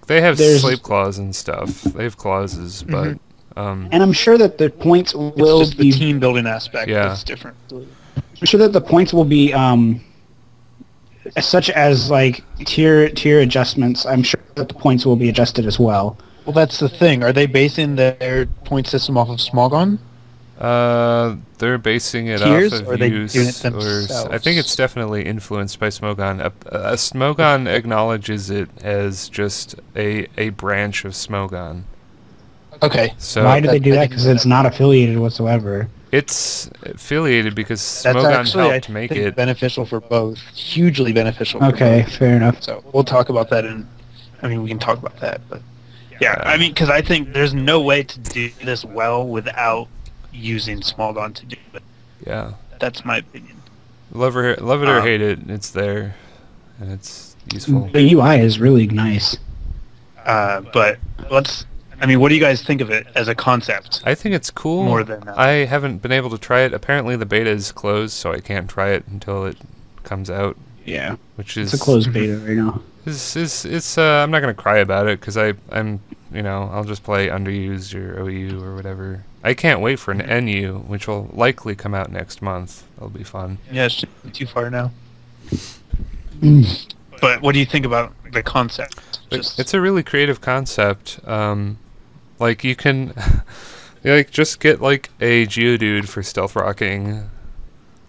they have sleep claws and stuff. They have clauses, but and I'm sure that the points will it's just be the team building aspect that's different. I'm sure that the points will be such as like tier adjustments. I'm sure that the points will be adjusted as well. Well, that's the thing. Are they basing their point system off of Smogon? They're basing it Tiers, off of or are they use, doing it or themselves? I think it's definitely influenced by Smogon. Smogon acknowledges it as just a branch of Smogon. Okay. So Why do they do that? Because it's not affiliated whatsoever. It's affiliated because That's Smogon actually, helped make think, it. beneficial for both. Hugely beneficial for Okay, both. fair enough. So we'll talk about that we can talk about that, but yeah, I mean, because I think there's no way to do this well without using Smogon to do it. Yeah. That's my opinion. Love it or hate it, it's there, and it's useful. The UI is really nice. But what do you guys think of it as a concept? I think it's cool. More than I haven't been able to try it. Apparently the beta is closed, so I can't try it until it comes out. Yeah. Which is It's a closed beta right now. It's I'm not gonna cry about it because I'm I'll just play Underused or OU or whatever. I can't wait for an NU, which will likely come out next month. That'll be fun. Yeah, it's just too far now. But what do you think about the concept? It's a really creative concept. Like you can, just get like a Geodude for stealth rocking,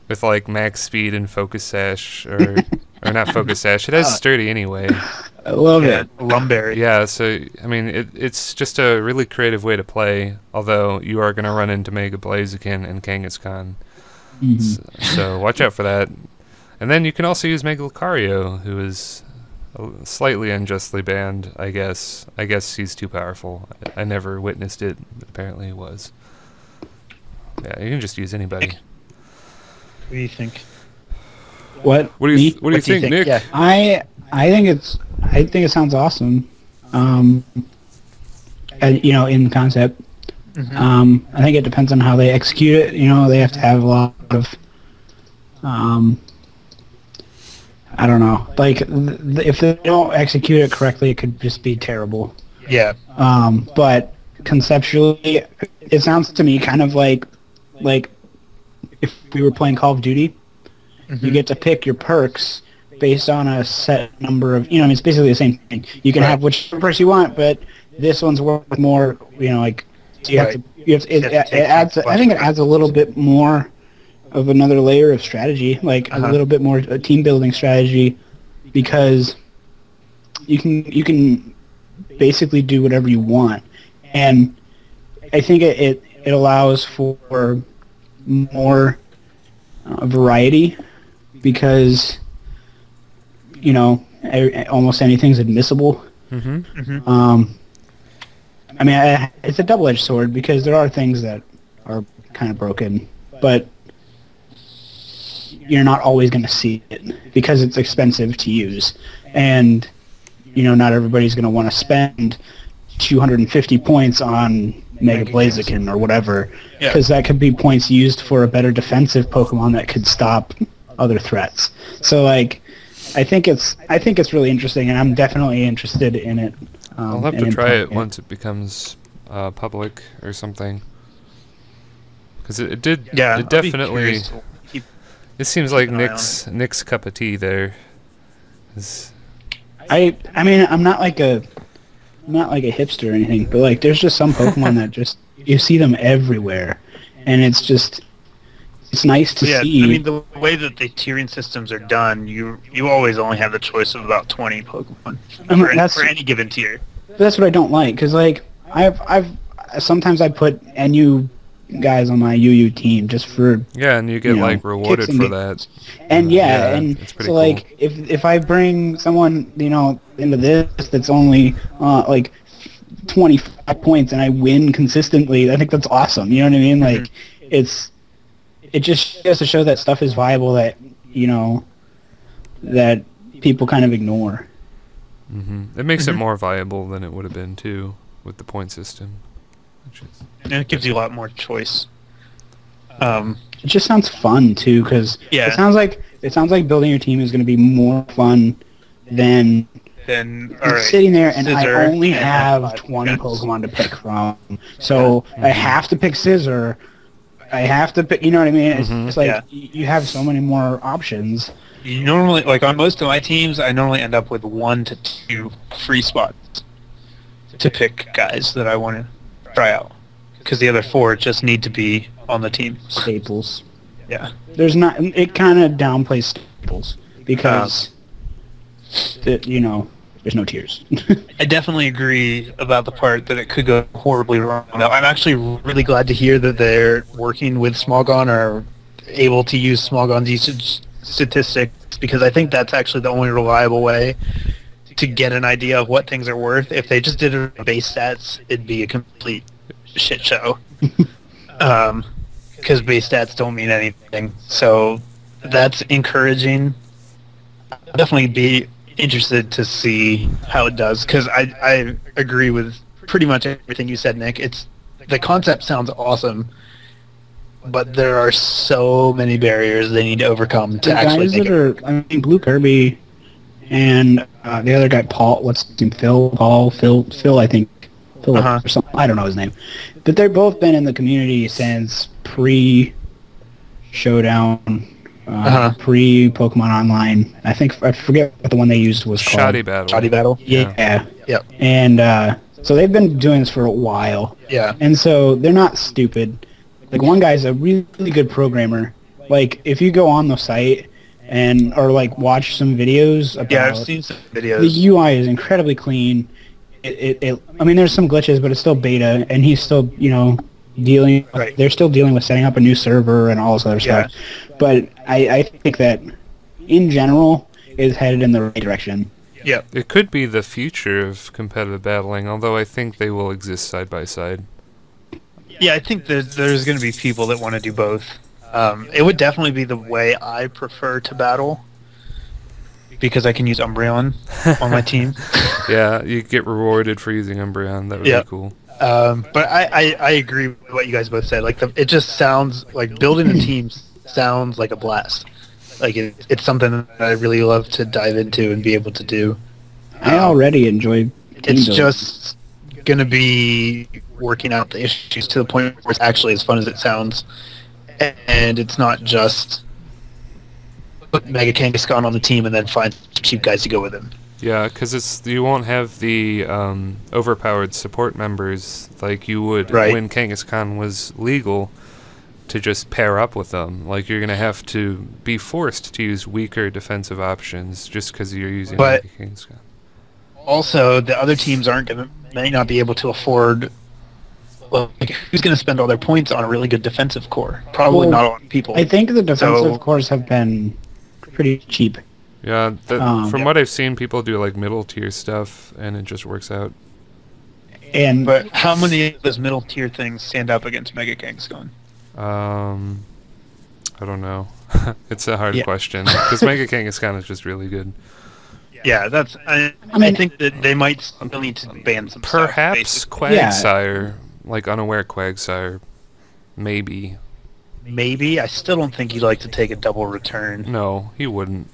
with like max speed and focus sash, or not focus sash. It has sturdy anyway. I love it. Lumberry. Yeah, so I mean, it's just a really creative way to play. Although you are gonna run into Mega Blaziken and Kangaskhan, so watch out for that. And then you can also use Mega Lucario, who is slightly unjustly banned, I guess. I guess he's too powerful. I never witnessed it, but apparently he was. Yeah, you can just use anybody. What do you think? What? What do you think, Nick? Yeah. I think it sounds awesome. In concept. I think it depends on how they execute it. They have to have a lot of I don't know. Like, if they don't execute it correctly, it could just be terrible. Yeah. But conceptually, it sounds to me kind of like if we were playing Call of Duty, you get to pick your perks based on a set number of, it's basically the same thing. You can have which perks you want, but this one's worth more, so you have to, it adds, I think it adds a little bit more of another layer of strategy, like a little bit more team building strategy, because you can basically do whatever you want, and I think it allows for more variety because, you know, almost anything's admissible. I mean, it's a double-edged sword because there are things that are kind of broken, but you're not always going to see it because it's expensive to use. And, you know, not everybody's going to want to spend 250 points on Mega Blaziken or whatever, because that could be points used for a better defensive Pokemon that could stop other threats. So, like, I think it's really interesting, and I'm definitely interested in it. I'll have to try it once it becomes public or something. Because it definitely... It seems like Nick's cup of tea there. I mean, I'm not like a hipster or anything, but like there's just some Pokemon that just you see them everywhere, and it's nice to see. I mean, the way that the tiering systems are done, you always only have the choice of about 20 Pokemon for any given tier. That's what I don't like, because like I've sometimes I put NU guys on my UU team just for and you get like rewarded for that. And and so cool. Like if I bring someone into this that's only like 25 points and I win consistently, I think that's awesome. You know what I mean? Like it just goes to show that stuff is viable that that people kind of ignore. It makes it more viable than it would have been too with the point system. And it gives you a lot more choice. It just sounds fun too, because it sounds like building your team is going to be more fun than sitting there and I only have 20 Pokemon to pick from. So I have to pick Scissor. I have to pick. You know what I mean? It's like you have so many more options. You normally, like on most of my teams, I normally end up with 1 to 2 free spots to pick guys that I want to try out, because the other 4 just need to be on the team. Staples. Yeah. There's not. It kind of downplays staples because there's no tiers. I definitely agree about the part that it could go horribly wrong. Now, I'm actually really glad to hear that they're working with Smogon or able to use Smogon's usage statistics, because I think that's actually the only reliable way to get an idea of what things are worth. If they just did it on base stats, it'd be a complete shit show. Because base stats don't mean anything. So that's encouraging. I'll definitely be interested to see how it does, because I agree with pretty much everything you said, Nick. The concept sounds awesome, but there are so many barriers they need to overcome to actually make it. I mean, Blue Kirby and the other guy, Paul, what's his name? Phil, I think. Philip or something. I don't know his name. But they've both been in the community since pre-Showdown, pre-Pokemon Online. I forget what the one they used was called. Shoddy Battle. Shoddy Battle? Yeah. Yep. And so they've been doing this for a while. Yeah. And so they're not stupid. Like, one guy's a really, really good programmer. Like, if you go on the site or like watch some videos about... Yeah, I've seen some videos. The UI is incredibly clean. I mean, there's some glitches, but it's still beta, and he's still, dealing... Right. They're still dealing with setting up a new server and all this other stuff. But I think that, in general, is headed in the right direction. Yeah. It could be the future of competitive battling, although I think they will exist side by side. Yeah, I think there's going to be people that want to do both. It would definitely be the way I prefer to battle, because I can use Umbreon on my team. Yeah, you get rewarded for using Umbreon. That would be cool. But I agree with what you guys both said. Like, it just sounds like building a team sounds like a blast. Like, it's something that I really love to dive into and be able to do. I already enjoy team building. Just going to be working out the issues to the point where it's actually as fun as it sounds, and it's not just put Mega Kangaskhan on the team and then find cheap guys to go with him. Yeah, because you won't have the overpowered support members like you would when Kangaskhan was legal to just pair up with them. Like, you're going to have to be forced to use weaker defensive options just because you're using Mega Kangaskhan. Also, the other teams may not be able to afford like, who's going to spend all their points on a really good defensive core? Probably not a lot of people. I think the defensive cores have been pretty cheap. Yeah, from what I've seen, people do like middle tier stuff, and it just works out. But how many of those middle tier things stand up against Mega Kangaskhan? I don't know. It's a hard question because Mega Kangaskhan is just really good. Yeah, that's. I think that they might still need to ban some Perhaps stuff, Quagsire, like Unaware Quagsire, maybe. Maybe. I still don't think he'd like to take a double return. No, he wouldn't.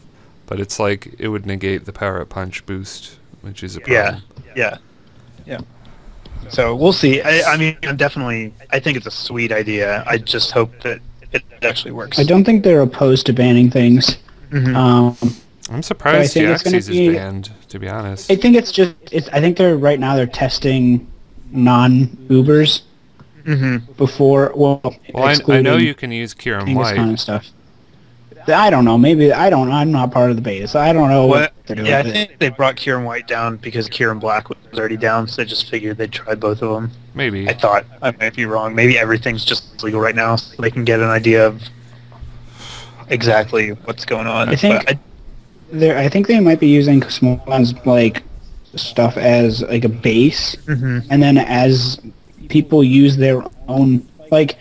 But it's like it would negate the Power Up Punch boost, which is a problem. Yeah. So we'll see. I mean, I think it's a sweet idea. I just hope that it actually works. I don't think they're opposed to banning things. Mm-hmm. I'm surprised Jaxie's is banned, to be honest. I think I think right now they're testing non-Ubers before. Well, I know you can use Kieran White and stuff. I don't know. Maybe I'm not part of the beta, so I don't know what they're doing. Yeah, I think they brought Kieran White down because Kieran Black was already down, so they just figured they'd try both of them. Maybe. I thought. I might be wrong. Maybe everything's just legal right now, so they can get an idea of exactly what's going on. I think they might be using small ones like stuff as like a base, and then as people use their own, like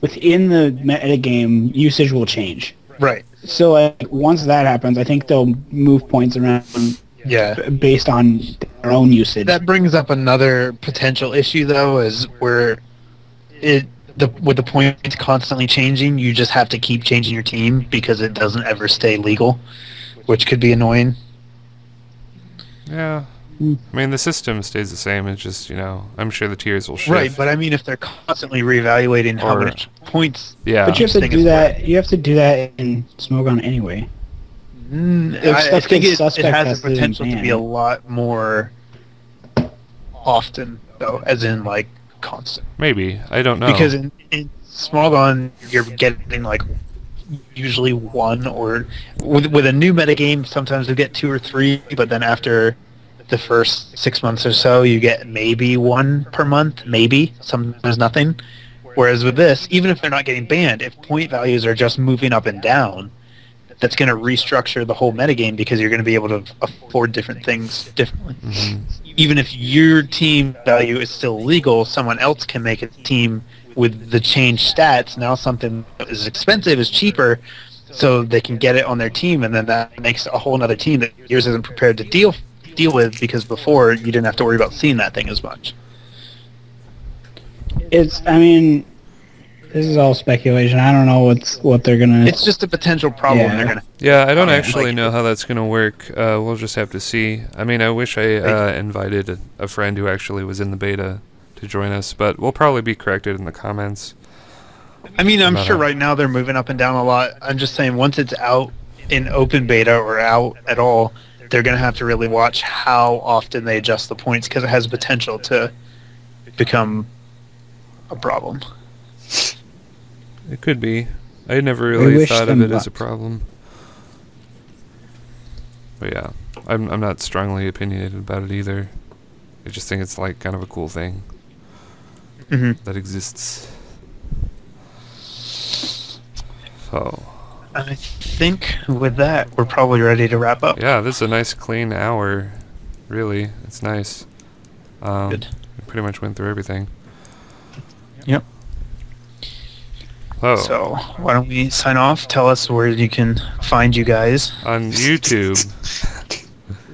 within the metagame, usage will change. Right. So once that happens, I think they'll move points around. Based on their own usage. That brings up another potential issue, though, is where with the points constantly changing, you just have to keep changing your team because it doesn't ever stay legal, which could be annoying. Yeah. I mean, the system stays the same. It's just, I'm sure the tiers will shift. Right, but I mean, if they're constantly reevaluating how much points... Yeah. But you have to do that. You have to do that in Smogon anyway. I think it has the potential to be a lot more often, though, as in, like, constant. Maybe. I don't know. Because in Smogon, you're getting, like, usually one, or... With a new metagame, sometimes you get 2 or 3, but then after the first 6 months or so, you get maybe 1 per month, maybe. Sometimes nothing. Whereas with this, even if they're not getting banned, if point values are just moving up and down, that's going to restructure the whole metagame because you're going to be able to afford different things differently. Even if your team value is still legal, someone else can make a team with the changed stats. Now something that is expensive is cheaper, so they can get it on their team, and then that makes a whole other team that yours isn't prepared to deal with, because before you didn't have to worry about seeing that thing as much. This is all speculation. I don't know what they're gonna... It's just a potential problem they're gonna... Yeah, I don't actually know how that's gonna work. We'll just have to see. I mean, I wish I invited a friend who actually was in the beta to join us, but we'll probably be corrected in the comments. I mean, I'm sure right now they're moving up and down a lot. I'm just saying, once it's out in open beta or out at all, they're gonna have to really watch how often they adjust the points, because it has potential to become a problem. It could be. I never really thought of it as a problem. But yeah, I'm not strongly opinionated about it either. I just think it's like kind of a cool thing that exists. So I think with that, we're probably ready to wrap up. Yeah, this is a nice clean hour. Really, it's nice. Good. We pretty much went through everything. Yep. Oh. So, why don't we sign off? Tell us where you can find you guys. On YouTube.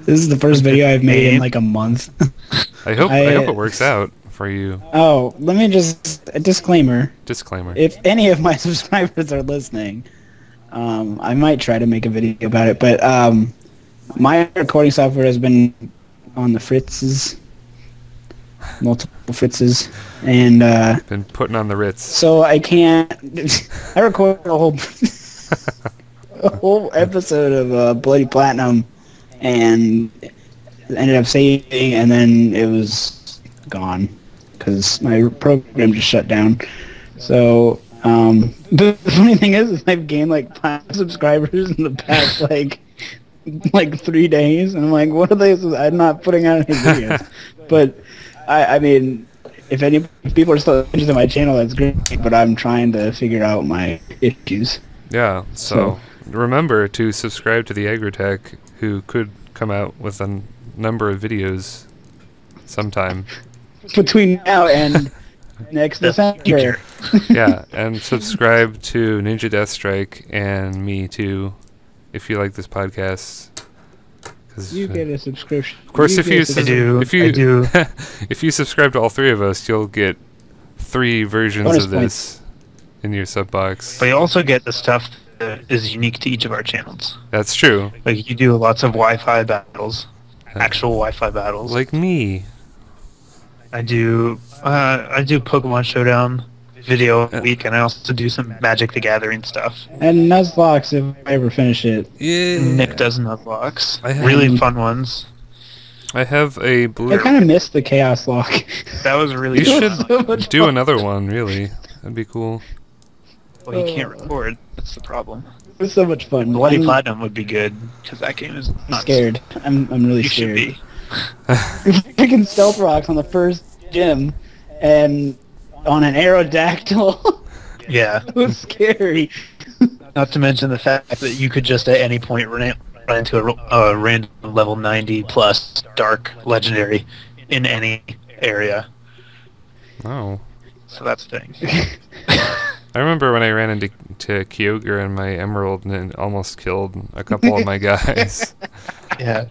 This is the first video I've made in like a month. I hope it works out for you. Oh, let me just... A disclaimer. Disclaimer. If any of my subscribers are listening, I might try to make a video about it, but my recording software has been on the fritzes. Multiple fritzes, and been putting on the Ritz. So I can't. I recorded a whole episode of Bloody Platinum, and ended up saving, and then it was gone because my program just shut down. So the funny thing is I've gained like 5 subscribers in the past like 3 days, and I'm like, what are they? I'm not putting out any videos, but. I mean, if people are still interested in my channel, that's great. But I'm trying to figure out my issues. Yeah, so remember to subscribe to the Agritech, who could come out with a number of videos sometime. Between now and next December. Yeah, and subscribe to Ninja Deathstrike and me too, if you like this podcast. You get a subscription. Of course, if you do. if you subscribe to all three of us, you'll get 3 versions bonus of this in your sub box. But you also get the stuff that is unique to each of our channels. That's true. Like you do lots of Wi-Fi battles, actual Wi-Fi battles. Like me. I do Pokemon Showdown video a week, and I also do some Magic the Gathering stuff. And Nuzlocke if I ever finish it. Yeah. Nick does Nuzlocks. I have- Really fun ones. I have a blue. I kind of missed the Chaos Lock. That was really You fun. should so much do fun. another one, really. That'd be cool. Well, you can't record. That's the problem. It was so much fun. Bloody I'm Platinum would be good, because that game is nuts. scared. I'm really You should scared. be. Picking stealth rocks on the first gym and on an Aerodactyl. Yeah. It was scary. Not to mention the fact that you could just at any point run into a random level 90 plus dark legendary in any area. Oh. So that's the thing. I remember when I ran into Kyogre in my Emerald and it almost killed a couple of my guys. Yeah.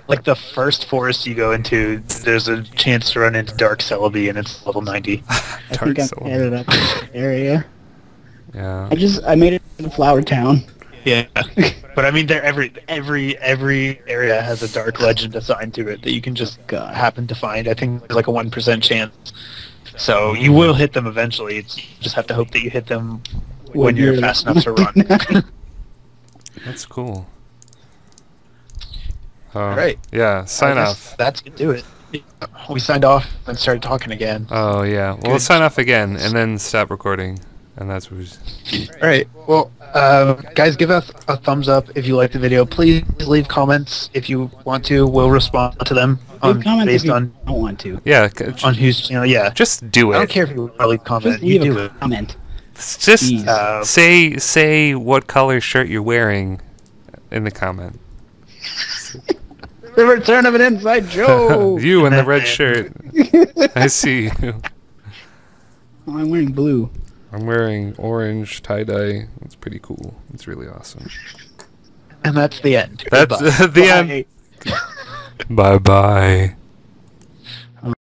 Like the first forest you go into, there's a chance to run into Dark Celebi and it's level 90. I think I ended up in that area. Yeah. I made it to Flower Town. Yeah. But I mean, every area has a dark legend assigned to it that you can just happen to find. I think there's like a 1% chance. So you will hit them eventually. You just have to hope that you hit them when you're fast enough to run. That's cool. Right. Yeah, sign off. That's gonna do it. We signed off and started talking again. Oh, yeah. Well, we'll sign off again and then stop recording. And that's what we... Alright, well, guys, give us a thumbs up if you like the video. Please leave comments if you want to. We'll respond to them Leave comments based if you on don't want to. Yeah. on whose channel. Yeah, Just do it. I don't care if you want to leave a comment. Just You leave do a it. comment. Just Jeez. say what color shirt you're wearing in the comment. The return of an inside joke. You in the red shirt. I see you. Oh, I'm wearing blue. I'm wearing orange tie-dye. It's pretty cool. It's really awesome. And that's the end. That's Goodbye. the end. Bye-bye.